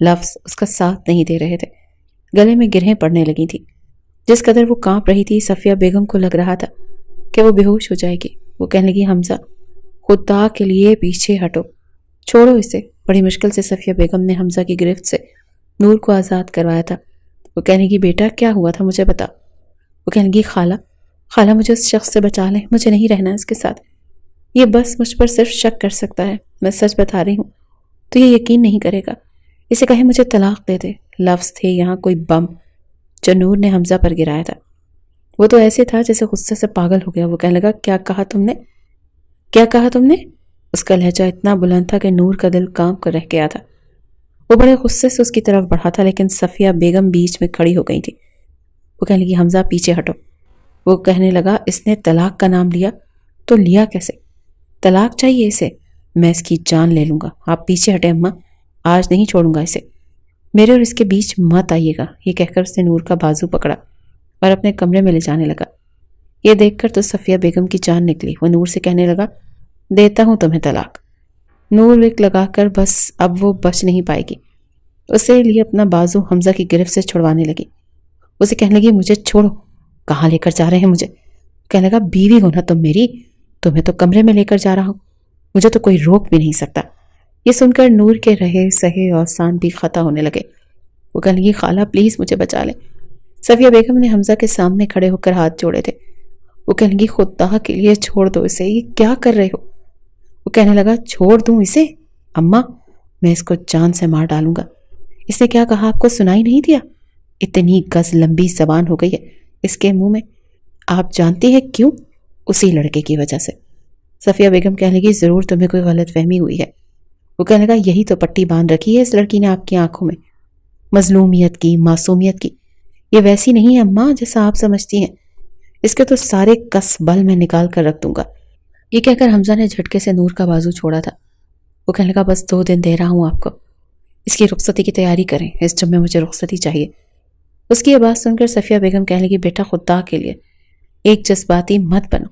لفظ اس کا ساتھ نہیں دے رہے تھے، گلے میں گرہیں پڑنے لگی تھی۔ جس قدر وہ کانپ رہی تھی صفیہ بیگم کو لگ رہا تھا کہ وہ بے ہوش ہو جائے گی۔ وہ کہنے لگی حمزہ خدا کے لیے پیچھے ہٹو، چھوڑو اسے۔ بڑی مشکل سے صفیہ بیگم نے حمزہ کی گرفت سے نور کو آزاد کروایا تھا۔ وہ کہنے لگی بیٹا کیا ہوا تھا مجھے بتا۔ وہ کہنے لگی خالہ مجھے اس شخص سے بچا لیں، مجھے نہیں رہنا اس کے ساتھ، یہ بس مجھ پر صرف شک کر سکتا ہے، میں سچ بتا رہی ہوں تو یہ یقین نہیں کرے گا، اسے کہے مجھے طلاق دے دے۔ لفظ تھے یہاں کوئی بم جو نور نے حمزہ پر گرایا تھا۔ وہ تو ایسے تھا جیسے غصے سے پاگل ہو گیا۔ وہ کہنے لگا کیا کہا تم نے؟ کیا کہا تم نے؟ اس کا لہجہ اتنا بلند تھا کہ نور کا دل کانپ کر رہ گیا تھا۔ وہ بڑے غصے سے اس کی طرف بڑھا تھا، لیکن صفیہ بیگم بیچ میں کھڑی ہو گئی تھی۔ وہ کہنے لگی حمزہ پیچھے ہٹو۔ وہ کہنے لگا اس نے طلاق کا نام لیا تو لیا کیسے؟ طلاق چاہیے اسے؟ میں اس کی جان لے لوں گا۔ آپ پیچھے ہٹے اماں، آج نہیں چھوڑوں گا اسے، میرے اور اس کے بیچ مت آئیے گا۔ یہ کہہ کر اس نے نور کا بازو پکڑا اور اپنے کمرے میں لے جانے لگا۔ یہ دیکھ کر تو صفیہ بیگم کی جان نکلی۔ وہ نور سے کہنے لگا دیتا ہوں تمہیں طلاق۔ نور وک لگا کر بس اب وہ بچ نہیں پائے گی، اسے لیے اپنا بازو حمزہ کی گرفت سے چھڑوانے لگی۔ اسے کہنے لگی مجھے چھوڑو، کہاں لے کر جا رہے ہیں مجھے؟ کہنے لگا بیوی ہو نا تم میری، تمہیں تو کمرے میں لے کر جا رہا ہوں، مجھے تو کوئی روک بھی نہیں سکتا۔ یہ سن کر نور کے رہے سہے اور سان بھی خطا ہونے لگے۔ وہ کہنے لگی خالہ پلیز مجھے بچا لے۔ صفیہ بیگم نے حمزہ کے سامنے کھڑے ہو کر ہاتھ جوڑے تھے۔ وہ کہنے لگی خدا کے لیے چھوڑ دو اسے، یہ کیا کر رہے ہو؟ وہ کہنے لگا چھوڑ دوں اسے؟ اماں میں اس کو جان سے مار ڈالوں گا۔ اس نے کیا کہا آپ کو سنائی نہیں دیا؟ اتنی گز لمبی زبان ہو گئی ہے اس کے منہ میں۔ آپ جانتی ہیں کیوں؟ اسی لڑکے کی وجہ سے۔ صفیہ بیگم کہنے لگی ضرور تمہیں کوئی غلط فہمی ہوئی ہے۔ وہ کہنے لگا یہی تو پٹی باندھ رکھی ہے اس لڑکی نے آپ کی آنکھوں میں، مظلومیت کی، معصومیت کی۔ یہ ویسی نہیں ہے اماں جیسا آپ سمجھتی ہیں، اس کے تو سارے کس بل میں نکال کر رکھ دوں گا۔ یہ کہہ کر حمزہ نے جھٹکے سے نور کا بازو چھوڑا تھا۔ وہ کہنے لگا بس 2 دن دے رہا ہوں آپ کو، اس کی رخصتی کی تیاری کریں، اس جمعے مجھے رخصتی چاہیے۔ اس کی یہ بات سن کر صفیہ بیگم کہنے لگی بیٹا خدا کے لیے ایک جذباتی مت بنو،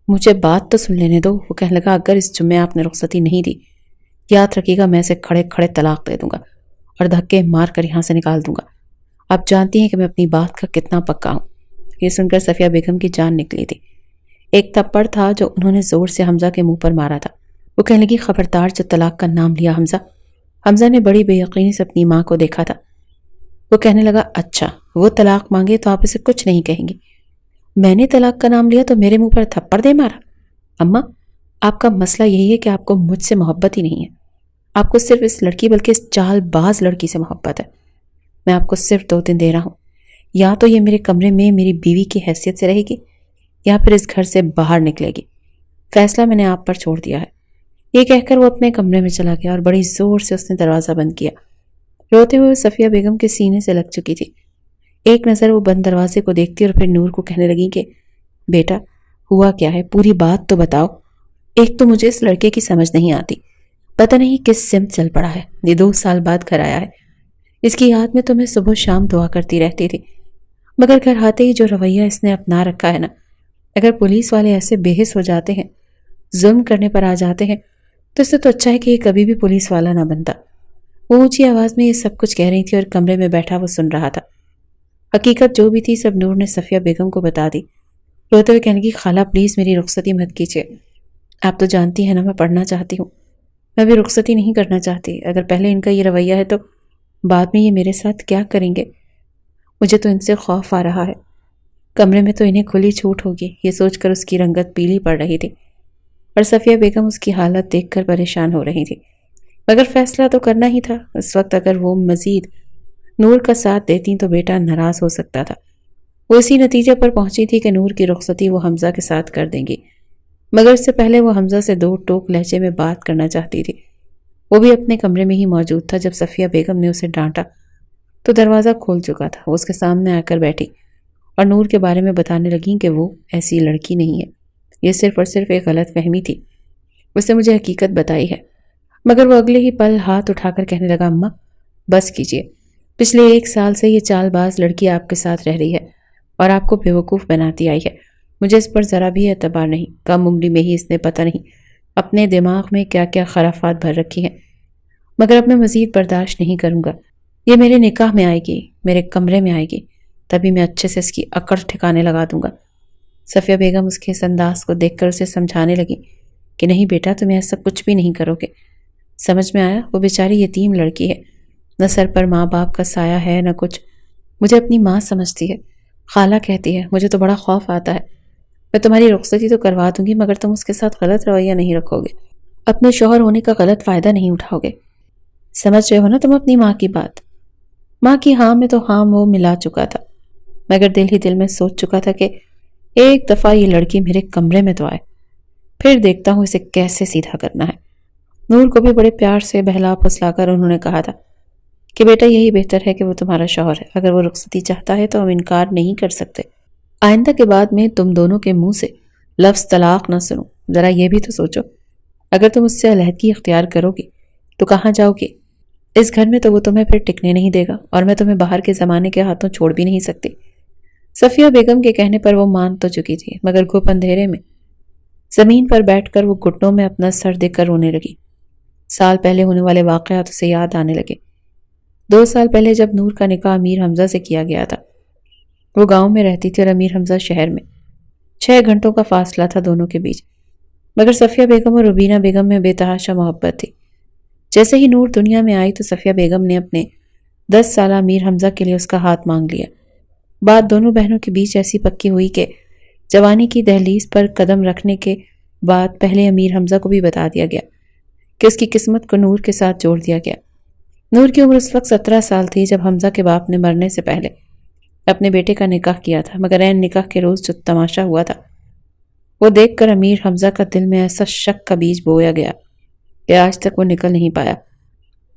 مجھے بات تو سن لینے دو۔ وہ کہنے لگا اگر اس جمعے آپ نے رخصتی نہیں دی، یاد رکھیے گا میں اسے کھڑے کھڑے طلاق دے دوں گا اور دھکے مار کر یہاں سے نکال دوں گا۔ آپ جانتی ہیں کہ میں اپنی بات کا کتنا پکا ہوں۔ یہ سن کر صفیہ بیگم کی جان نکلی تھی۔ ایک تھپڑ تھا جو انہوں نے زور سے حمزہ کے منہ پر مارا تھا۔ وہ کہنے لگی خبردار جو طلاق کا نام لیا حمزہ۔ حمزہ نے بڑی بے یقینی سے اپنی ماں کو دیکھا تھا۔ وہ کہنے لگا اچھا وہ طلاق مانگے تو آپ اسے کچھ نہیں کہیں گی؟ میں نے طلاق کا نام لیا تو میرے منہ پر تھپڑ دے مارا؟ اماں آپ کا مسئلہ یہی ہے کہ آپ کو مجھ سے محبت ہی نہیں ہے، آپ کو صرف اس لڑکی بلکہ اس چال باز لڑکی سے محبت ہے۔ میں آپ کو صرف 2 دن دے رہا ہوں، یا تو یہ میرے کمرے میں میری بیوی کی حیثیت سے رہے گی یا پھر اس گھر سے باہر نکلے گی۔ فیصلہ میں نے آپ پر چھوڑ دیا ہے۔ یہ کہہ کر وہ اپنے کمرے میں چلا گیا اور بڑی زور سے اس نے دروازہ بند کیا۔ روتے ہوئے صفیہ بیگم کے سینے سے لگ چکی تھی۔ ایک نظر وہ بند دروازے کو دیکھتی اور پھر نور کو کہنے لگی کہ بیٹا ہوا کیا ہے، پوری بات تو بتاؤ۔ ایک تو مجھے اس لڑکے کی سمجھ نہیں آتی، پتہ نہیں کس سمت چل پڑا ہے، یہ 2 سال بعد گھر آیا ہے۔ اس کی یاد میں تو میں صبح شام دعا کرتی رہتی تھی، مگر گھر آتے ہی جو رویہ اس نے اپنا رکھا ہے نا، اگر پولیس والے ایسے بے حس ہو جاتے ہیں، ظلم کرنے پر آ جاتے ہیں، تو اس سے تو اچھا ہے کہ یہ کبھی بھی پولیس والا نہ بنتا۔ وہ اونچی آواز میں یہ سب کچھ کہہ رہی تھی اور کمرے میں بیٹھا وہ سن رہا تھا۔ حقیقت جو بھی تھی سب نور نے صفیہ بیگم کو بتا دی۔ روتے ہوئے کہنے کی خالہ پلیز میری رخصتی مت کیجیے، آپ تو جانتی ہیں نا میں پڑھنا چاہتی ہوں، میں بھی رخصتی نہیں کرنا چاہتی۔ اگر پہلے ان کا یہ رویہ ہے تو بعد میں یہ میرے ساتھ کیا کریں گے؟ مجھے تو ان سے خوف آ رہا ہے، کمرے میں تو انہیں کھلی چھوٹ ہوگی۔ یہ سوچ کر اس کی رنگت پیلی پڑ رہی تھی اور صفیہ بیگم اس کی حالت دیکھ کر پریشان ہو رہی تھی، مگر فیصلہ تو کرنا ہی تھا۔ اس وقت اگر وہ مزید نور کا ساتھ دیتی تو بیٹا ناراض ہو سکتا تھا۔ وہ اسی نتیجے پر پہنچی تھی کہ نور کی رخصتی وہ حمزہ کے ساتھ کر دیں گی، مگر اس سے پہلے وہ حمزہ سے 2 ٹوک لہجے میں بات کرنا چاہتی تھی۔ وہ بھی اپنے کمرے میں ہی موجود تھا۔ جب صفیہ بیگم نے اسے ڈانٹا تو دروازہ کھول چکا تھا۔ وہ اس کے سامنے آ کر بیٹھی اور نور کے بارے میں بتانے لگیں کہ وہ ایسی لڑکی نہیں ہے، یہ صرف اور صرف ایک غلط فہمی تھی، اس نے مجھے حقیقت بتائی ہے۔ مگر وہ اگلے ہی پل ہاتھ اٹھا کر کہنے لگا اماں بس کیجیے، پچھلے 1 سال سے یہ چال باز لڑکی آپ کے ساتھ رہ رہی ہے اور آپ کو بیوقوف بناتی آئی ہے۔ مجھے اس پر ذرا بھی اعتبار نہیں، کم عمری میں ہی اس نے پتہ نہیں اپنے دماغ میں کیا کیا خرافات بھر رکھی ہیں، مگر اب میں مزید برداشت نہیں کروں گا۔ یہ میرے نکاح میں آئے گی، میرے کمرے میں آئے گی، تبھی میں اچھے سے اس کی اکڑ ٹھکانے لگا دوں گا۔ صفیہ بیگم اس کے اس انداز کو دیکھ کر اسے سمجھانے لگی کہ نہیں بیٹا تم ایسا کچھ بھی نہیں کرو گے، سمجھ میں آیا؟ وہ بیچاری یتیم لڑکی ہے، نہ سر پر ماں باپ کا سایہ ہے نہ کچھ، مجھے اپنی ماں سمجھتی ہے، خالہ کہتی ہے، مجھے تو بڑا خوف آتا ہے۔ میں تمہاری رخصتی تو کروا دوں گی مگر تم اس کے ساتھ غلط رویہ نہیں رکھو گے، اپنے شوہر ہونے کا غلط فائدہ نہیں اٹھاؤ گے، سمجھ رہے ہو نا تم اپنی ماں کی بات؟ ماں کی ہاں میں تو ہاں وہ ملا چکا تھا، مگر دل ہی دل میں سوچ چکا تھا کہ ایک دفعہ یہ لڑکی میرے کمرے میں تو آئے، پھر دیکھتا ہوں اسے کیسے سیدھا کرنا ہے۔ نور کو بھی بڑے پیار سے بہلا پھسلا کر انہوں نے کہا تھا کہ بیٹا یہی بہتر ہے کہ وہ تمہارا شوہر ہے، اگر وہ رخصتی چاہتا ہے تو ہم انکار نہیں کر سکتے۔ آئندہ کے بعد میں تم دونوں کے منہ سے لفظ طلاق نہ سنوں۔ ذرا یہ بھی تو سوچو، اگر تم اس سے علیحدگی اختیار کرو گی تو کہاں جاؤ گی؟ اس گھر میں تو وہ تمہیں پھر ٹکنے نہیں دے گا، اور میں تمہیں باہر کے زمانے کے ہاتھوں چھوڑ بھی نہیں سکتی۔ صفیہ بیگم کے کہنے پر وہ مان تو چکی تھی، مگر گھپ اندھیرے میں زمین پر بیٹھ کر وہ گھٹنوں میں اپنا سر دے کر رونے لگی۔ سال پہلے ہونے والے واقعات اسے یاد آنے لگے۔ 2 سال پہلے جب نور کا نکاح امیر حمزہ سے کیا گیا تھا، وہ گاؤں میں رہتی تھی اور امیر حمزہ شہر میں۔ 6 گھنٹوں کا فاصلہ تھا دونوں کے بیچ، مگر صفیہ بیگم اور ربینہ بیگم میں بے تحاشا محبت تھی۔ جیسے ہی نور دنیا میں آئی تو صفیہ بیگم نے اپنے 10 سالہ امیر حمزہ کے لیے اس کا ہاتھ مانگ لیا۔ بات دونوں بہنوں کے بیچ ایسی پکی ہوئی کہ جوانی کی دہلیز پر قدم رکھنے کے بعد پہلے امیر حمزہ کو بھی بتا دیا گیا کہ اس کی قسمت کو نور کے ساتھ جوڑ دیا گیا۔ نور کی عمر اس وقت 17 سال تھی جب حمزہ کے باپ نے مرنے سے پہلے اپنے بیٹے کا نکاح کیا تھا، مگر عین نکاح کے روز جو تماشا ہوا تھا وہ دیکھ کر امیر حمزہ کا دل میں ایسا شک کا بیج بویا گیا کہ آج تک وہ نکل نہیں پایا۔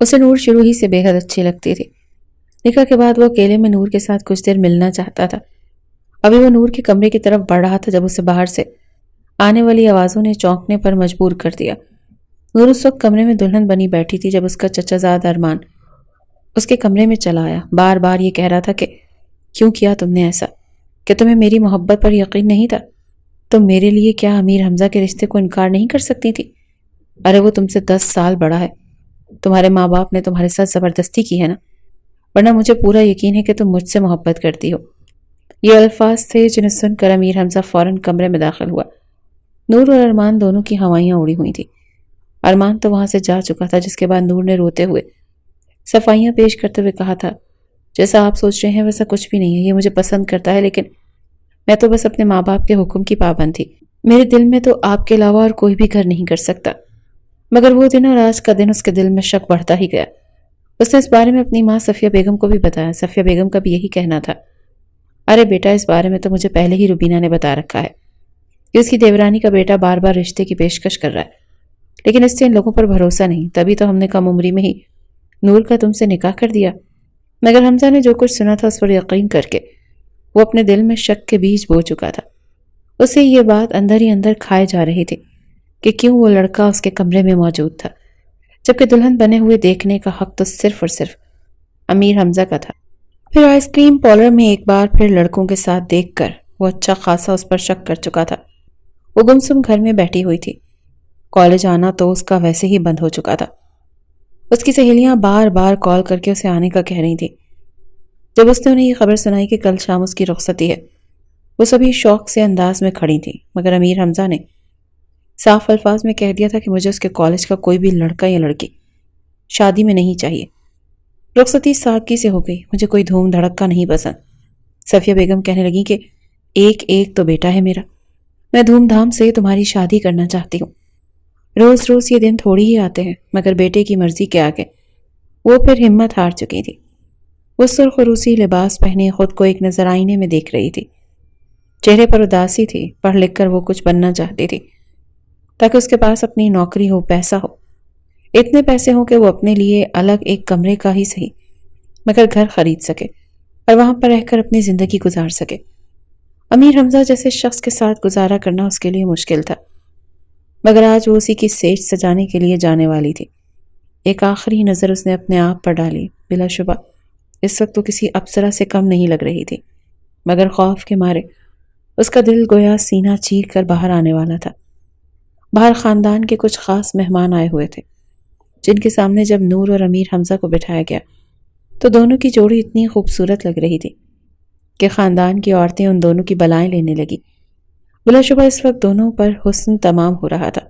اسے نور شروع ہی سے بے حد اچھی لگتی تھی۔ نکاح کے بعد وہ اکیلے میں نور کے ساتھ کچھ دیر ملنا چاہتا تھا۔ ابھی وہ نور کے کمرے کی طرف بڑھ رہا تھا جب اسے باہر سے آنے والی آوازوں نے چونکنے پر مجبور کر دیا۔ نور اس وقت کمرے میں دلہن بنی بیٹھی تھی جب اس کا چچا زاد ارمان اس کے کمرے میں چلا آیا۔ بار بار یہ کہہ رہا تھا کہ کیوں کیا تم نے ایسا؟ کہ تمہیں میری محبت پر یقین نہیں تھا؟ تم میرے لیے کیا امیر حمزہ کے رشتے کو انکار نہیں کر سکتی تھی؟ ارے وہ تم سے 10 سال بڑا ہے، تمہارے ماں باپ نے تمہارے ساتھ زبردستی کی ہے نا، ورنہ مجھے پورا یقین ہے کہ تم مجھ سے محبت کرتی ہو۔ یہ الفاظ تھے جنہیں سن کر امیر حمزہ فوراً کمرے میں داخل ہوا۔ نور اور ارمان دونوں کی ہوائیاں اڑی ہوئی تھی۔ ارمان تو وہاں سے جا چکا تھا، جس کے بعد نور نے روتے ہوئے صفائیاں پیش کرتے ہوئے کہا تھا، جیسا آپ سوچ رہے ہیں ویسا کچھ بھی نہیں ہے، یہ مجھے پسند کرتا ہے، لیکن میں تو بس اپنے ماں باپ کے حکم کی پابند تھی۔ میرے دل میں تو آپ کے علاوہ اور کوئی بھی گھر نہیں کر سکتا۔ مگر وہ دن اور آج کا دن اس کے دل میں شک بڑھتا ہی گیا۔ اس نے اس بارے میں اپنی ماں صفیہ بیگم کو بھی بتایا۔ صفیہ بیگم کا بھی یہی کہنا تھا، ارے بیٹا اس بارے میں تو مجھے پہلے ہی ربینہ نے بتا رکھا ہے کہ اس کی دیورانی کا بیٹا بار بار رشتے کی پیشکش کر رہا ہے، لیکن اس سے ان لوگوں پر بھروسہ نہیں، تبھی تو ہم نے کم عمری میں ہی نور کا تم سے نکاح کر دیا۔ مگر حمزہ نے جو کچھ سنا تھا اس پر یقین کر کے وہ اپنے دل میں شک کے بیج بو چکا تھا۔ اسے یہ بات اندر ہی اندر کھائے جا رہی تھی کہ کیوں وہ لڑکا اس کے کمرے میں موجود تھا، جبکہ دلہن بنے ہوئے دیکھنے کا حق تو صرف اور صرف امیر حمزہ کا تھا۔ پھر آئس کریم پارلر میں ایک بار پھر لڑکوں کے ساتھ دیکھ کر وہ اچھا خاصا اس پر شک کر چکا تھا۔ وہ گمسم گھر میں بیٹھی ہوئی تھی، کالج آنا تو اس کا ویسے ہی بند ہو چکا تھا۔ اس کی سہیلیاں بار بار کال کر کے اسے آنے کا کہہ رہی تھی۔ جب اس نے انہیں یہ خبر سنائی کہ کل شام اس کی رخصتی ہے، وہ سبھی شوق سے انداز میں کھڑی تھی، مگر امیر حمزہ نے صاف الفاظ میں کہہ دیا تھا کہ مجھے اس کے کالج کا کوئی بھی لڑکا یا لڑکی شادی میں نہیں چاہیے۔ رخصتی سادگی سے ہو گئی، مجھے کوئی دھوم دھڑکا نہیں پسند۔ صفیہ بیگم کہنے لگی کہ ایک تو بیٹا ہے میرا، میں دھوم دھام سے تمہاری شادی کرنا چاہتی ہوں۔ روز روز یہ دن تھوڑی ہی آتے ہیں، مگر بیٹے کی مرضی کے آگے وہ پھر ہمت ہار چکی تھی۔ وہ سرخ روسی لباس پہنے خود کو ایک نظر آئینے میں دیکھ رہی تھی۔ چہرے پر اداسی تھی، پڑھ لکھ کر وہ کچھ بننا چاہتی تھی تاکہ اس کے پاس اپنی نوکری ہو، پیسہ ہو، اتنے پیسے ہوں کہ وہ اپنے لیے الگ ایک کمرے کا ہی صحیح مگر گھر خرید سکے اور وہاں پر رہ کر اپنی زندگی گزار سکے۔ امیر حمزہ جیسے شخص کے ساتھ گزارا کرنا اس کے لیے مشکل تھا، مگر آج وہ اسی کی سیج سجانے کے لیے جانے والی تھی۔ ایک آخری نظر اس نے اپنے آپ پر ڈالی۔ بلا شبہ اس وقت وہ کسی اپسرا سے کم نہیں لگ رہی تھی، مگر خوف کے مارے اس کا دل گویا سینہ چیر کر باہر آنے والا تھا۔ باہر خاندان کے کچھ خاص مہمان آئے ہوئے تھے، جن کے سامنے جب نور اور امیر حمزہ کو بٹھایا گیا تو دونوں کی جوڑی اتنی خوبصورت لگ رہی تھی کہ خاندان کی عورتیں ان دونوں کی بلائیں لینے لگی۔ بلا شبہ اس وقت دونوں پر حسن تمام ہو رہا تھا،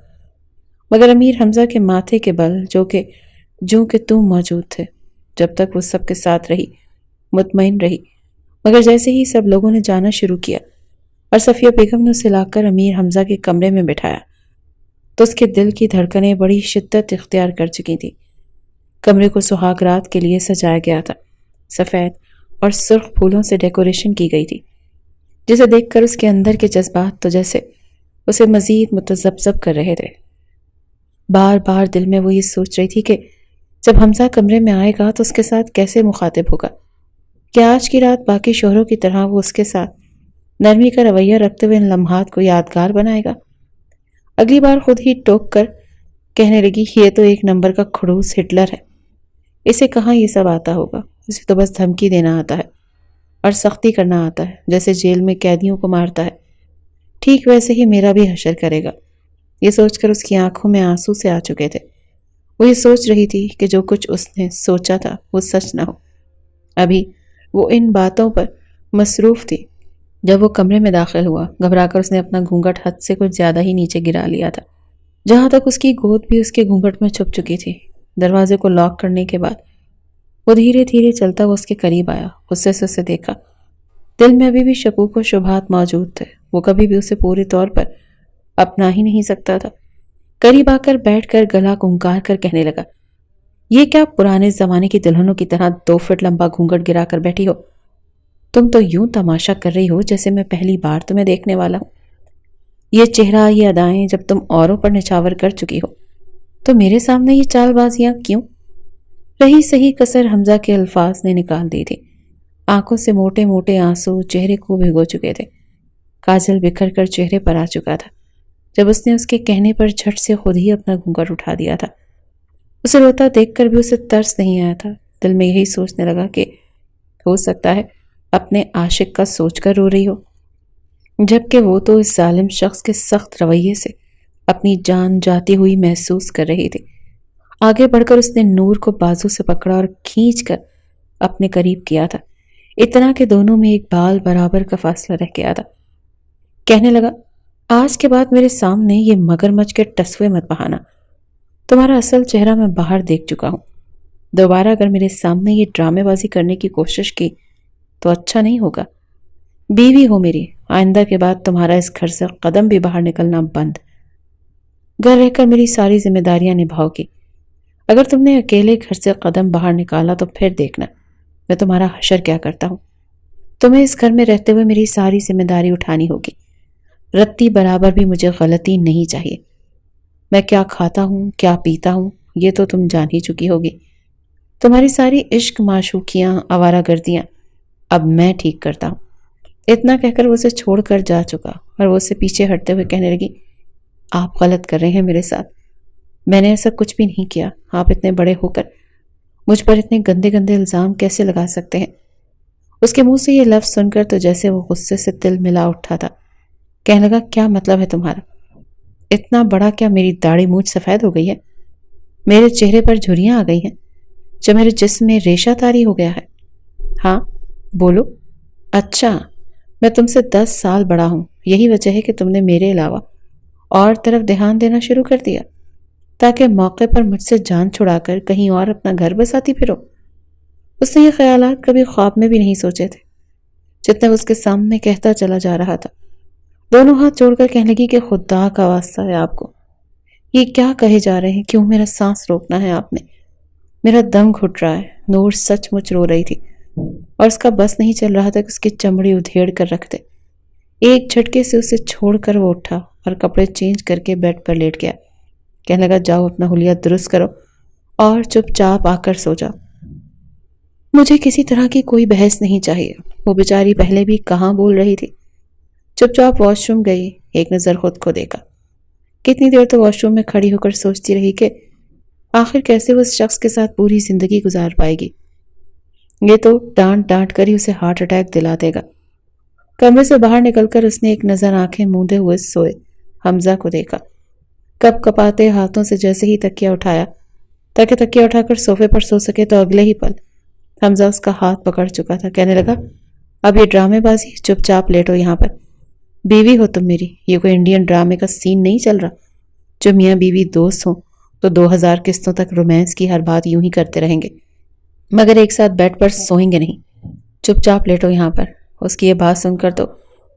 مگر امیر حمزہ کے ماتھے کے بل جو کہ تم موجود تھے۔ جب تک وہ سب کے ساتھ رہی، مطمئن رہی، مگر جیسے ہی سب لوگوں نے جانا شروع کیا اور صفیہ بیگم نے اسے لا کر امیر حمزہ کے کمرے میں بٹھایا تو اس کے دل کی دھڑکنیں بڑی شدت اختیار کر چکی تھی۔ کمرے کو سہاگ رات کے لیے سجایا گیا تھا۔ سفید اور سرخ پھولوں سے ڈیکوریشن کی گئی تھی، جسے دیکھ کر اس کے اندر کے جذبات تو جیسے اسے مزید متذبذب کر رہے تھے۔ بار بار دل میں وہ یہ سوچ رہی تھی کہ جب حمزہ کمرے میں آئے گا تو اس کے ساتھ کیسے مخاطب ہوگا، کیا آج کی رات باقی شوہروں کی طرح وہ اس کے ساتھ نرمی کا رویہ رکھتے ہوئے ان لمحات کو یادگار بنائے گا۔ اگلی بار خود ہی ٹوک کر کہنے لگی، یہ تو ایک نمبر کا کھڑوس ہٹلر ہے، اسے کہاں یہ سب آتا ہوگا، اسے تو بس دھمکی دینا آتا ہے اور سختی کرنا آتا ہے، جیسے جیل میں قیدیوں کو مارتا ہے، ٹھیک ویسے ہی میرا بھی حشر کرے گا۔ یہ سوچ کر اس کی آنکھوں میں آنسو سے آ چکے تھے۔ وہ یہ سوچ رہی تھی کہ جو کچھ اس نے سوچا تھا وہ سچ نہ ہو۔ ابھی وہ ان باتوں پر مصروف تھی جب وہ کمرے میں داخل ہوا۔ گھبرا کر اس نے اپنا گھونگھٹ حد سے کچھ زیادہ ہی نیچے گرا لیا تھا، جہاں تک اس کی گود بھی اس کے گھونگھٹ میں چھپ چکی تھی۔ دروازے کو لاک کرنے کے بعد وہ دھیرے دھیرے چلتا ہوا اس کے قریب آیا، غصے سے اسے دیکھا۔ دل میں ابھی بھی شکوک و شبہات موجود تھے، وہ کبھی بھی اسے پورے طور پر اپنا ہی نہیں سکتا تھا۔ قریب آ کر بیٹھ کر گلا گھونگار کر کہنے لگا، یہ کیا پرانے زمانے کی دلہنوں کی طرح 2 فٹ لمبا گھونگھٹ گرا کر بیٹھی ہو؟ تم تو یوں تماشا کر رہی ہو جیسے میں پہلی بار تمہیں دیکھنے والا ہوں۔ یہ چہرہ، یہ ادائیں جب تم اوروں پر نچھاور کر چکی ہو تو میرے سامنے یہ چال بازیاں کیوں؟ رہی صحیح کسر حمزہ کے الفاظ نے نکال دی تھی۔ آنکھوں سے موٹے موٹے آنسو چہرے کو بھگو چکے تھے، کاجل بکھر کر چہرے پر آ چکا تھا جب اس نے اس کے کہنے پر جھٹ سے خود ہی اپنا گھونگھٹ اٹھا دیا تھا۔ اسے روتا دیکھ کر بھی اسے ترس نہیں آیا تھا۔ دل میں یہی سوچنے لگا کہ ہو سکتا ہے اپنے عاشق کا سوچ کر رو رہی ہو، جبکہ وہ تو اس ظالم شخص کے سخت رویے سے اپنی جان جاتی ہوئی محسوس کر رہی تھی۔ آگے بڑھ کر اس نے نور کو بازو سے پکڑا اور کھینچ کر اپنے قریب کیا تھا، اتنا کہ دونوں میں ایک بال برابر کا فاصلہ رہ گیا تھا۔ کہنے لگا، آج کے بعد میرے سامنے یہ مگرمچھ کے ٹسوے مت بہانا، تمہارا اصل چہرہ میں باہر دیکھ چکا ہوں۔ دوبارہ اگر میرے سامنے یہ ڈرامے بازی کرنے کی کوشش کی تو اچھا نہیں ہوگا۔ بیوی ہو میری، آئندہ کے بعد تمہارا اس گھر سے قدم بھی باہر نکلنا بند۔ گھر رہ کر میری ساری ذمہ داریاں نبھاؤ گی۔ اگر تم نے اکیلے گھر سے قدم باہر نکالا تو پھر دیکھنا میں تمہارا حشر کیا کرتا ہوں۔ تمہیں اس گھر میں رہتے ہوئے میری ساری ذمہ داری اٹھانی ہوگی، رتی برابر بھی مجھے غلطی نہیں چاہیے۔ میں کیا کھاتا ہوں، کیا پیتا ہوں، یہ تو تم جان ہی چکی ہوگی۔ تمہاری ساری عشق معشوقیاں، آوارہ گردیاں اب میں ٹھیک کرتا ہوں۔ اتنا کہہ کر وہ اسے چھوڑ کر جا چکا اور وہ اسے پیچھے ہٹتے ہوئے کہنے لگی، آپ غلط کر رہے ہیں میرے ساتھ، میں نے ایسا کچھ بھی نہیں کیا۔ آپ اتنے بڑے ہو کر مجھ پر اتنے گندے گندے الزام کیسے لگا سکتے ہیں؟ اس کے منہ سے یہ لفظ سن کر تو جیسے وہ غصے سے تل ملا اٹھا تھا۔ کہنے لگا، کیا مطلب ہے تمہارا؟ اتنا بڑا کیا میری داڑھی مونچھ سفید ہو گئی ہے؟ میرے چہرے پر جھریاں آ گئی ہیں؟ جو میرے جسم میں ریشہ طاری ہو گیا ہے؟ ہاں بولو۔ اچھا، میں تم سے 10 سال بڑا ہوں، یہی وجہ ہے کہ تم نے میرے علاوہ اور طرف دھیان دینا شروع کر دیا تاکہ موقع پر مجھ سے جان چھڑا کر کہیں اور اپنا گھر بساتی پھرو۔ اس نے یہ خیالات کبھی خواب میں بھی نہیں سوچے تھے جتنے اس کے سامنے کہتا چلا جا رہا تھا۔ دونوں ہاتھ جوڑ کر کہنے لگی کہ خدا کا واسطہ ہے آپ کو، یہ کیا کہے جا رہے ہیں؟ کیوں میرا سانس روکنا ہے آپ نے؟ میرا دم گھٹ رہا ہے۔ نور سچ مچ رو رہی تھی اور اس کا بس نہیں چل رہا تھا کہ اس کی چمڑی ادھیڑ کر رکھ دے۔ ایک جھٹکے سے اسے چھوڑ کر وہ اٹھا اور کپڑے چینج کر کے بیڈ پر لیٹ گیا۔ کہنے لگا، جاؤ اپنا حلیہ درست کرو اور چپ چاپ آ کر سو جاؤ، مجھے کسی طرح کی کوئی بحث نہیں چاہیے۔ وہ بیچاری پہلے بھی کہاں بول رہی تھی۔ چپ چاپ واش روم گئی، ایک نظر خود کو دیکھا۔ کتنی دیر تو واش روم میں کھڑی ہو کر سوچتی رہی کہ آخر کیسے وہ اس شخص کے ساتھ پوری زندگی گزار پائے گی۔ یہ تو ڈانٹ ڈانٹ کر ہی اسے ہارٹ اٹیک دلا دے گا۔ کمرے سے باہر نکل کر اس نے ایک نظر آنکھیں موندے ہوئے سوئے حمزہ کو دیکھا۔ کپ کپاتے ہاتھوں سے جیسے ہی تکیہ اٹھایا تاکہ تکیہ اٹھا کر صوفے پر سو سکے تو اگلے ہی پل حمزہ اس کا ہاتھ پکڑ چکا تھا۔ کہنے لگا، اب یہ ڈرامے بازی، چپ چاپ لیٹو یہاں پر۔ بیوی ہو تم میری، یہ کوئی انڈین ڈرامے کا سین نہیں چل رہا جو میاں بیوی دوست ہوں تو 2000 قسطوں تک رومانس کی ہر بات یوں ہی کرتے رہیں گے مگر ایک ساتھ بیڈ پر سوئیں گے نہیں۔ چپ چاپ لیٹو یہاں پر۔ اس کی یہ بات سن کر تو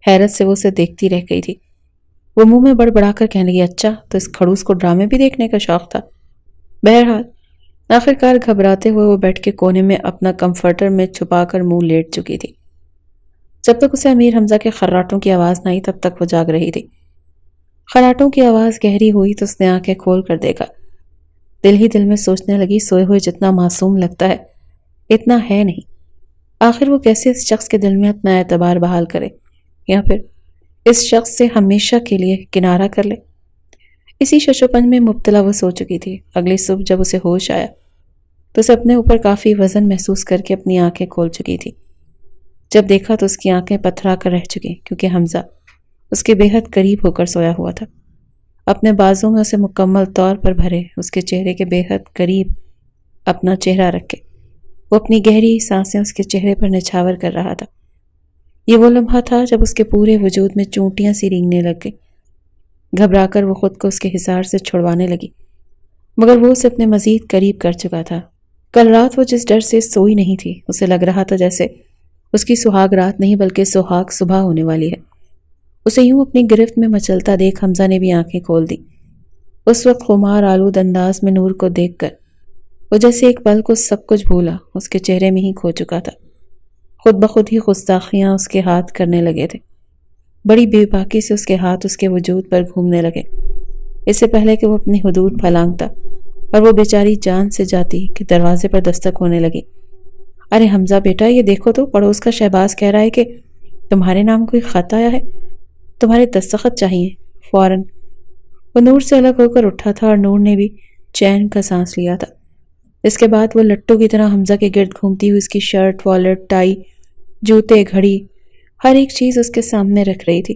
حیرت سے وہ اسے دیکھتی رہ گئی تھی۔ وہ منہ میں بڑبڑا کر کہنے لگی، اچھا تو اس کھڑوس کو ڈرامے بھی دیکھنے کا شوق تھا۔ بہرحال آخر کار گھبراتے ہوئے وہ بیٹھ کے کونے میں اپنا کمفرٹر میں چھپا کر منہ لیٹ چکی تھی۔ جب تک اسے امیر حمزہ کے خراٹوں کی آواز نہ آئی تب تک وہ جاگ رہی تھی۔ خراٹوں کی آواز گہری ہوئی تو اس نے آنکھیں کھول کر دیکھا۔ دل ہی دل میں سوچنے لگی، سوئے ہوئے جتنا معصوم لگتا ہے اتنا ہے نہیں۔ آخر وہ کیسے اس شخص کے دل میں اپنا اعتبار بحال کرے، یا پھر اس شخص سے ہمیشہ کے لیے کنارہ کر لے۔ اسی ششوپن میں مبتلا وہ سو چکی تھی۔ اگلی صبح جب اسے ہوش آیا تو اسے اپنے اوپر کافی وزن محسوس کر کے اپنی آنکھیں کھول چکی تھی۔ جب دیکھا تو اس کی آنکھیں پتھرا کر رہ چکی، کیونکہ حمزہ اس کے بے حد قریب ہو کر سویا ہوا تھا، اپنے بازوں میں اسے مکمل طور پر بھرے، اس کے چہرے کے بے حد قریب اپنا چہرہ رکھے۔ وہ اپنی گہری سانسیں اس کے چہرے پر نچھاور کر رہا تھا۔ یہ وہ لمحہ تھا جب اس کے پورے وجود میں چونٹیاں سی رینگنے لگ گئی۔ گھبرا کر وہ خود کو اس کے حصار سے چھڑوانے لگی، مگر وہ اسے اپنے مزید قریب کر چکا تھا۔ کل رات وہ جس ڈر سے سوئی نہیں تھی، اسے لگ رہا تھا جیسے اس کی سہاگ رات نہیں بلکہ سہاگ صبح ہونے والی ہے۔ اسے یوں اپنی گرفت میں مچلتا دیکھ حمزہ نے بھی آنکھیں کھول دی۔ اس وقت خمار آلود انداز میں نور کو دیکھ کر وہ جیسے ایک پل کو سب کچھ بھولا، اس کے چہرے میں ہی کھو چکا تھا۔ خود بخود ہی گستاخیاں اس کے ہاتھ کرنے لگے تھے۔ بڑی بے باکی سے اس کے ہاتھ اس کے وجود پر گھومنے لگے، اس سے پہلے کہ وہ اپنی حدود پھلانگتا اور وہ بیچاری جان سے جاتی کہ دروازے پر دستک ہونے لگی۔ ارے حمزہ بیٹا، یہ دیکھو تو، پڑوس کا شہباز کہہ رہا ہے کہ تمہارے نام کوئی خط آیا ہے، تمہارے دستخط چاہیے فوراً۔ وہ نور سے الگ ہو کر اٹھا تھا اور نور نے بھی چین کا سانس لیا تھا۔ اس کے بعد وہ لٹو کی طرح حمزہ کے گرد گھومتی ہوئی اس کی شرٹ، والٹ، ٹائی، جوتے، گھڑی، ہر ایک چیز اس کے سامنے رکھ رہی تھی،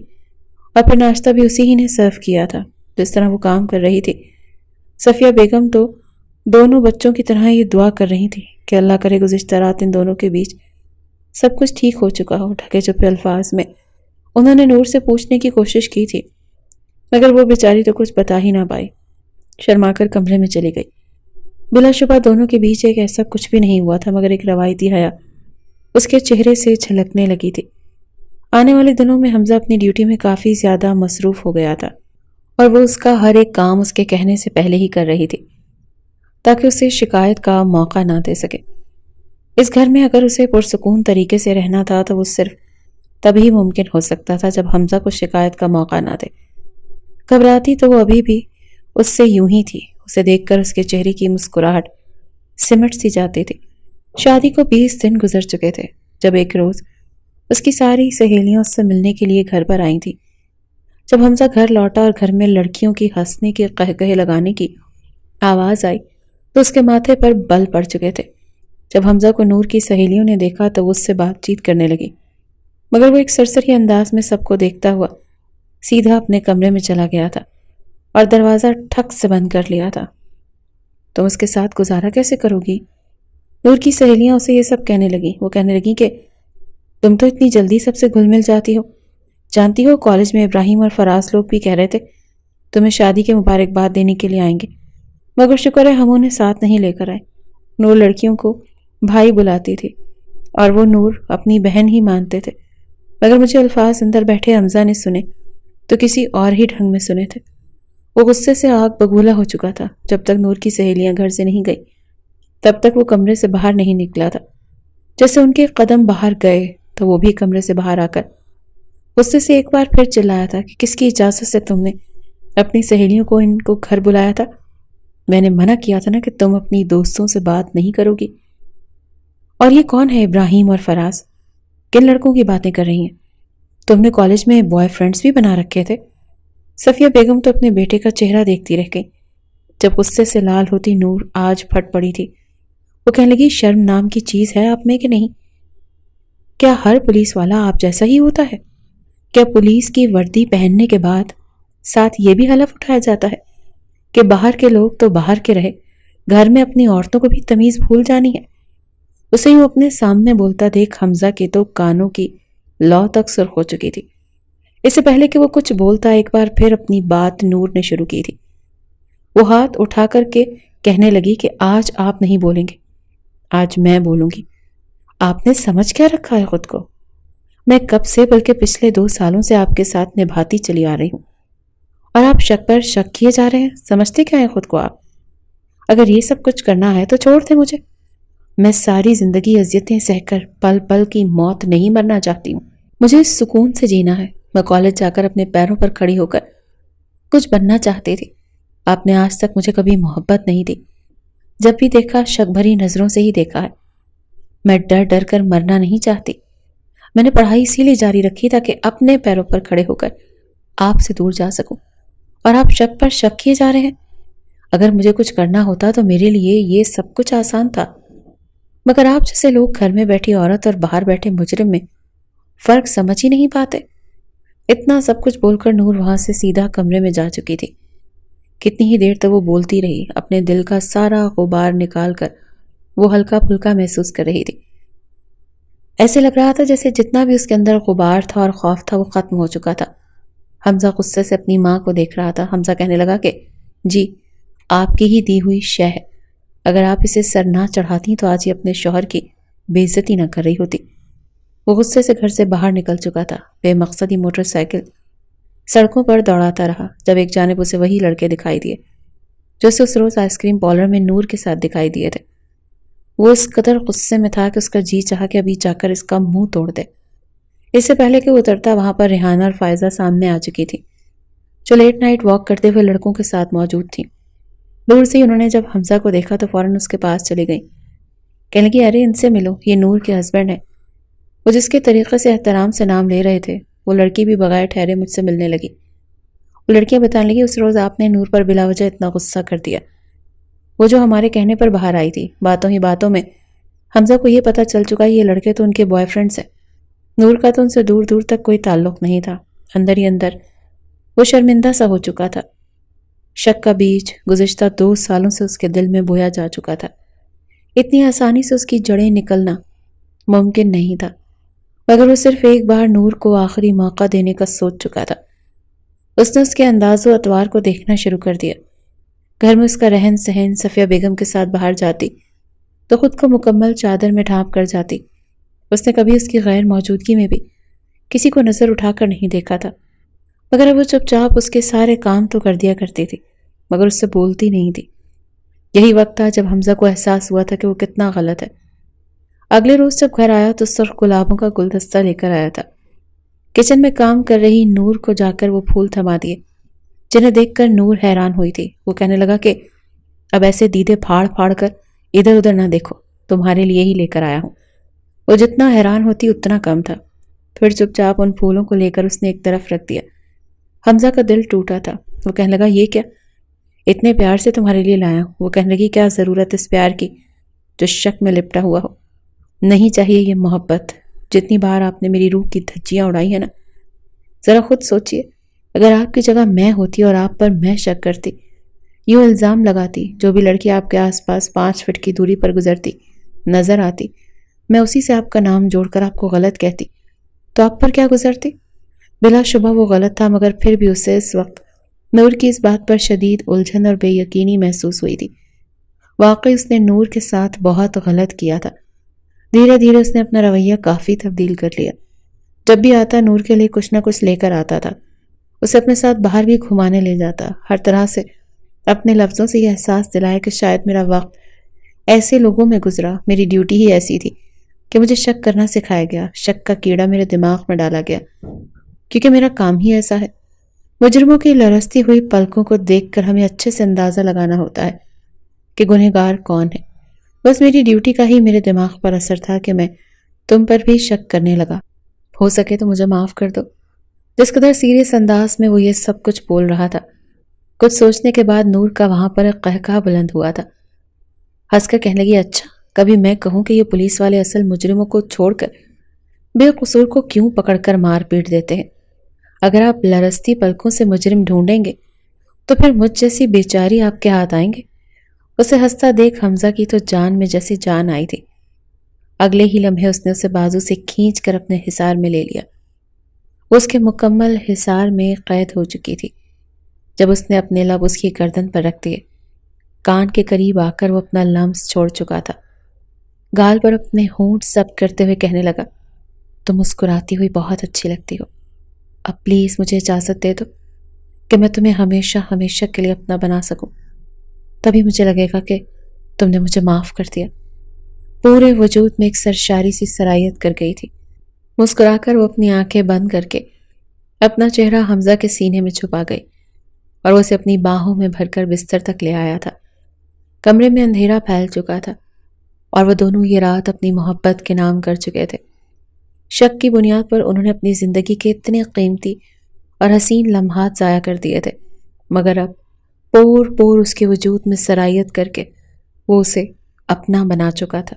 اور پھر ناشتہ بھی اسی ہی نے سرو کیا تھا جس طرح وہ کام کر رہی تھی۔ صفیہ بیگم تو دونوں بچوں کی طرح یہ دعا کر رہی تھی کہ اللہ کرے گزشتہ رات ان دونوں کے بیچ سب کچھ ٹھیک ہو چکا ہو۔ ڈھکے چپے الفاظ میں انہوں نے نور سے پوچھنے کی کوشش کی تھی، مگر وہ بیچاری تو کچھ بتا ہی نہ پائی، شرما کر کمرے میں چلی گئی۔ بلا شبہ دونوں کے بیچ ایک ایسا کچھ بھی نہیں ہوا تھا، مگر ایک روایتی حیا اس کے چہرے سے چھلکنے لگی تھی۔ آنے والے دنوں میں حمزہ اپنی ڈیوٹی میں کافی زیادہ مصروف ہو گیا تھا، اور وہ اس کا ہر ایک کام اس کے کہنے سے پہلے ہی کر رہی تھی تاکہ اسے شکایت کا موقع نہ دے سکے۔ اس گھر میں اگر اسے پرسکون طریقے سے رہنا تھا تو وہ صرف تبھی ممکن ہو سکتا تھا جب حمزہ کو شکایت کا موقع نہ دے۔ گھبراتی تو وہ ابھی بھی اس سے یوں ہی تھی، اسے دیکھ کر اس کے چہرے کی مسکراہٹ سمٹ سی جاتی تھی۔ شادی کو 20 دن گزر چکے تھے جب ایک روز اس کی ساری سہیلیاں اس سے ملنے کے لیے گھر پر آئی تھیں۔ جب حمزہ گھر لوٹا اور گھر میں لڑکیوں کی ہنسنے کی قہقہے لگانے کی آواز آئی تو اس کے ماتھے پر بل پڑ چکے تھے۔ جب حمزہ کو نور کی سہیلیوں نے دیکھا تو وہ اس سے بات چیت کرنے لگی، مگر وہ ایک سرسری انداز میں سب کو دیکھتا ہوا سیدھا اپنے کمرے میں چلا گیا تھا اور دروازہ ٹھک سے بند کر لیا تھا۔ تم اس کے ساتھ گزارا کیسے کرو گی؟ نور کی سہیلیاں اسے یہ سب کہنے لگیں۔ وہ کہنے لگیں کہ تم تو اتنی جلدی سب سے گھل مل جاتی ہو، جانتی ہو کالج میں ابراہیم اور فراز لوگ بھی کہہ رہے تھے تمہیں شادی کے مبارکباد دینے کے لیے آئیں گے، مگر شکر ہے ہم انہیں ساتھ نہیں لے کر آئے۔ نور لڑکیوں کو بھائی بلاتی تھی اور وہ نور اپنی بہن ہی مانتے تھے، مگر مجھے الفاظ اندر بیٹھے حمزہ نے سنے تو کسی اور ہی ڈھنگ میں سنے تھے۔ وہ غصے سے آگ بگولا ہو چکا تھا۔ جب تک نور کی سہیلیاں گھر سے نہیں گئی تب تک وہ کمرے سے باہر نہیں نکلا تھا۔ جیسے ان کے قدم باہر گئے تو وہ بھی کمرے سے باہر آ کر غصے سے ایک بار پھر چلایا تھا کہ کس کی اجازت سے تم نے اپنی سہیلیوں کو ان کو گھر بلایا تھا؟ میں نے منع کیا تھا نا کہ تم اپنی دوستوں سے بات نہیں کرو گی۔ اور یہ کون ہے ابراہیم اور فراز؟ کن لڑکوں کی باتیں کر رہی ہیں؟ تم نے کالج میں بوائے فرینڈز بھی بنا رکھے تھے؟ صفیہ بیگم تو اپنے بیٹے کا چہرہ دیکھتی رہ گئی۔ جب غصے سے لال ہوتی نور آج پھٹ پڑی تھی، وہ کہنے لگی شرم نام کی چیز ہے آپ میں کہ نہیں؟ کیا ہر پولیس والا آپ جیسا ہی ہوتا ہے؟ کیا پولیس کی وردی پہننے کے بعد ساتھ یہ بھی حلف اٹھایا جاتا ہے کہ باہر کے لوگ تو باہر کے رہے، گھر میں اپنی عورتوں کو بھی تمیز بھول جانی ہے؟ اسے یوں اپنے سامنے بولتا دیکھ حمزہ کے تو کانوں کی لو تک سرخ ہو چکی تھی۔ اس سے پہلے کہ وہ کچھ بولتا ایک بار پھر اپنی بات نور نے شروع کی تھی۔ وہ ہاتھ اٹھا کر کے کہنے لگی کہ آج آپ نہیں بولیں گے، آج میں بولوں گی۔ آپ نے سمجھ کیا رکھا ہے خود کو؟ میں کب سے بلکہ پچھلے 2 سالوں سے آپ کے ساتھ نبھاتی چلی آ رہی ہوں، اور آپ شک پر شک کیے جا رہے ہیں۔ سمجھتے کیا ہیں خود کو آپ؟ اگر یہ سب کچھ کرنا ہے تو چھوڑ دے مجھے. میں ساری زندگی اذیتیں سہ کر پل پل کی موت نہیں مرنا چاہتی ہوں. مجھے سکون سے جینا ہے. میں کالج جا کر اپنے پیروں پر کھڑی ہو کر کچھ بننا چاہتی تھی. آپ نے آج تک مجھے کبھی محبت نہیں دی. جب بھی دیکھا شک بھری نظروں سے ہی دیکھا ہے. میں ڈر ڈر کر مرنا نہیں چاہتی. میں نے پڑھائی اسی لیے جاری رکھی تاکہ اپنے پیروں پر کھڑے ہو کر آپ سے دور جا سکوں. اور آپ شک پر شک کیے جا رہے ہیں. اگر مجھے کچھ کرنا ہوتا تو میرے لیے یہ سب کچھ آسان تھا. مگر آپ جیسے لوگ گھر میں بیٹھی عورت اور باہر بیٹھے مجرم میں فرق سمجھ ہی نہیں پاتے. اتنا سب کچھ بول کر نور وہاں سے سیدھا کمرے میں جا چکی تھی. کتنی ہی دیر تک وہ بولتی رہی. اپنے دل کا سارا غبار نکال کر وہ ہلکا پھلکا محسوس کر رہی تھی. ایسے لگ رہا تھا جیسے جتنا بھی اس کے اندر غبار تھا اور خوف تھا وہ ختم ہو چکا تھا. حمزہ غصے سے اپنی ماں کو دیکھ رہا تھا. حمزہ کہنے لگا کہ جی آپ کی ہی دی ہوئی شے ہے. اگر آپ اسے سر نہ چڑھاتی تو آج ہی اپنے شوہر کی بے عزتی نہ کر رہی ہوتی. وہ غصے سے گھر سے باہر نکل چکا تھا. بے مقصدی موٹر سائیکل سڑکوں پر دوڑاتا رہا جب ایک جانب اسے وہی لڑکے دکھائی دیے جو اسے اس روز آئس کریم پارلر میں نور کے ساتھ دکھائی دیے تھے. وہ اس قدر غصے میں تھا کہ اس کا جی چاہا کہ ابھی جا کر اس کا منہ توڑ دے. اس سے پہلے کہ وہ اترتا وہاں پر ریحانہ اور فائزہ سامنے آ چکی تھی جو لیٹ نائٹ واک کرتے ہوئے لڑکوں کے ساتھ موجود تھیں. دور سے ہی انہوں نے جب حمزہ کو دیکھا تو فوراً اس کے پاس چلی گئیں. کہنے لگی ارے ان سے ملو, یہ نور کے ہسبینڈ ہے. وہ جس کے طریقے سے احترام سے نام لے رہے تھے وہ لڑکی بھی بغیر ٹھہرے مجھ سے ملنے لگی. وہ لڑکیاں بتانے لگی اس روز آپ نے نور پر بلا وجہ اتنا غصہ کر دیا. وہ جو ہمارے کہنے پر باہر آئی تھی. باتوں ہی باتوں میں حمزہ کو یہ پتہ چل چکا یہ لڑکے تو ان کے بوائے فرینڈس ہیں. نور کا تو ان سے دور دور تک کوئی تعلق نہیں تھا. اندر ہی اندر وہ شرمندہ سا ہو چکا تھا. شک کا بیج گزشتہ 2 سالوں سے اس کے دل میں بویا جا چکا تھا. اتنی آسانی سے اس کی جڑیں نکلنا ممکن نہیں تھا. مگر وہ صرف ایک بار نور کو آخری موقع دینے کا سوچ چکا تھا. اس نے اس کے انداز و اطوار کو دیکھنا شروع کر دیا. گھر میں اس کا رہن سہن صفیہ بیگم کے ساتھ باہر جاتی تو خود کو مکمل چادر میں ڈھانپ کر جاتی. اس نے کبھی اس کی غیر موجودگی میں بھی کسی کو نظر اٹھا کر نہیں دیکھا تھا. مگر اب وہ چپ چاپ اس کے سارے کام تو کر دیا کرتی تھی مگر اس سے بولتی نہیں تھی. یہی وقت تھا جب حمزہ کو احساس ہوا تھا کہ وہ کتنا غلط ہے. اگلے روز جب گھر آیا تو سرخ گلابوں کا گلدستہ لے کر آیا تھا. کچن میں کام کر رہی نور کو جا کر وہ پھول تھما دیے جنہیں دیکھ کر نور حیران ہوئی تھی. وہ کہنے لگا کہ اب ایسے دیدے پھاڑ پھاڑ کر ادھر ادھر نہ دیکھو, تمہارے لیے ہی لے کر آیا ہوں. وہ جتنا حیران ہوتی اتنا کم تھا. پھر چپ چاپ ان پھولوں کو لے کر اس نے ایک طرف رکھ دیا. حمزہ کا دل ٹوٹا تھا. وہ کہنے لگا یہ کیا؟ اتنے پیار سے تمہارے لیے لایا ہوں. وہ کہنے لگی کیا ضرورت اس پیار کی جو شک میں لپٹا ہوا ہو. نہیں چاہیے یہ محبت. جتنی بار آپ نے میری روح کی دھجیاں اڑائی ہیں نا, ذرا خود سوچئے اگر آپ کی جگہ میں ہوتی اور آپ پر میں شک کرتی, یوں الزام لگاتی, جو بھی لڑکی آپ کے آس پاس 5 فٹ کی دوری پر گزرتی نظر آتی میں اسی سے آپ کا نام جوڑ کر آپ کو غلط کہتی, تو آپ پر کیا گزرتی؟ بلا شبہ وہ غلط تھا مگر پھر بھی اسے اس وقت نور کی اس بات پر شدید الجھن اور بے یقینی محسوس ہوئی تھی. واقعی اس نے نور کے ساتھ بہت غلط کیا تھا. دھیرے دھیرے اس نے اپنا رویہ کافی تبدیل کر لیا. جب بھی آتا نور کے لیے کچھ نہ کچھ لے کر آتا تھا. اسے اپنے ساتھ باہر بھی گھمانے لے جاتا. ہر طرح سے اپنے لفظوں سے یہ احساس دلایا کہ شاید میرا وقت ایسے لوگوں میں گزرا, میری ڈیوٹی ہی ایسی تھی کہ مجھے شک کرنا سکھایا گیا, شک کا کیڑا میرے دماغ میں ڈالا گیا کیونکہ میرا کام ہی ایسا ہے. مجرموں کی لرزتی ہوئی پلکوں کو دیکھ کر ہمیں اچھے سے اندازہ لگانا ہوتا ہے کہ گنہگار کون ہے. بس میری ڈیوٹی کا ہی میرے دماغ پر اثر تھا کہ میں تم پر بھی شک کرنے لگا. ہو سکے تو مجھے معاف کر دو. جس قدر سیریس انداز میں وہ یہ سب کچھ بول رہا تھا, کچھ سوچنے کے بعد نور کا وہاں پر ایک قہقہ بلند ہوا تھا. ہنس کر کہنے لگی اچھا کبھی میں کہوں کہ یہ پولیس والے اصل مجرموں کو چھوڑ کر بے قصور کو کیوں پکڑ کر مار پیٹ دیتے ہیں. اگر آپ لرزتی پلکوں سے مجرم ڈھونڈیں گے تو پھر مجھ جیسی بیچاری آپ کے ہاتھ آئیں گے. اسے ہنستا دیکھ حمزہ کی تو جان میں جیسی جان آئی تھی. اگلے ہی لمحے اس نے اسے بازو سے کھینچ کر اپنے حصار میں لے لیا. وہ اس کے مکمل حصار میں قید ہو چکی تھی. جب اس نے اپنے لب اس کی گردن پر رکھ دیے, کان کے قریب آ کر وہ اپنا لمس چھوڑ چکا تھا. گال پر اپنے ہونٹ سب کرتے ہوئے کہنے لگا تم مسکراتی ہوئی بہت اچھی لگتی ہو. اب پلیز مجھے اجازت دے دو کہ میں تمہیں ہمیشہ ہمیشہ کے لیے اپنا بنا سکوں. تبھی مجھے لگے گا کہ تم نے مجھے معاف کر دیا۔ پورے وجود میں ایک سرشاری سی سرایت کر گئی تھی۔ مسکرا کر وہ اپنی آنکھیں بند کر کے اپنا چہرہ حمزہ کے سینے میں چھپا گئی اور وہ اسے اپنی باہوں میں بھر کر بستر تک لے آیا تھا۔ کمرے میں اندھیرا پھیل چکا تھا اور وہ دونوں یہ رات اپنی محبت کے نام کر چکے تھے۔ شک کی بنیاد پر انہوں نے اپنی زندگی کے اتنے قیمتی اور حسین لمحات ضائع کر دیے تھے، مگر اب پور پور اس کے وجود میں سرایت کر کے وہ اسے اپنا بنا چکا تھا۔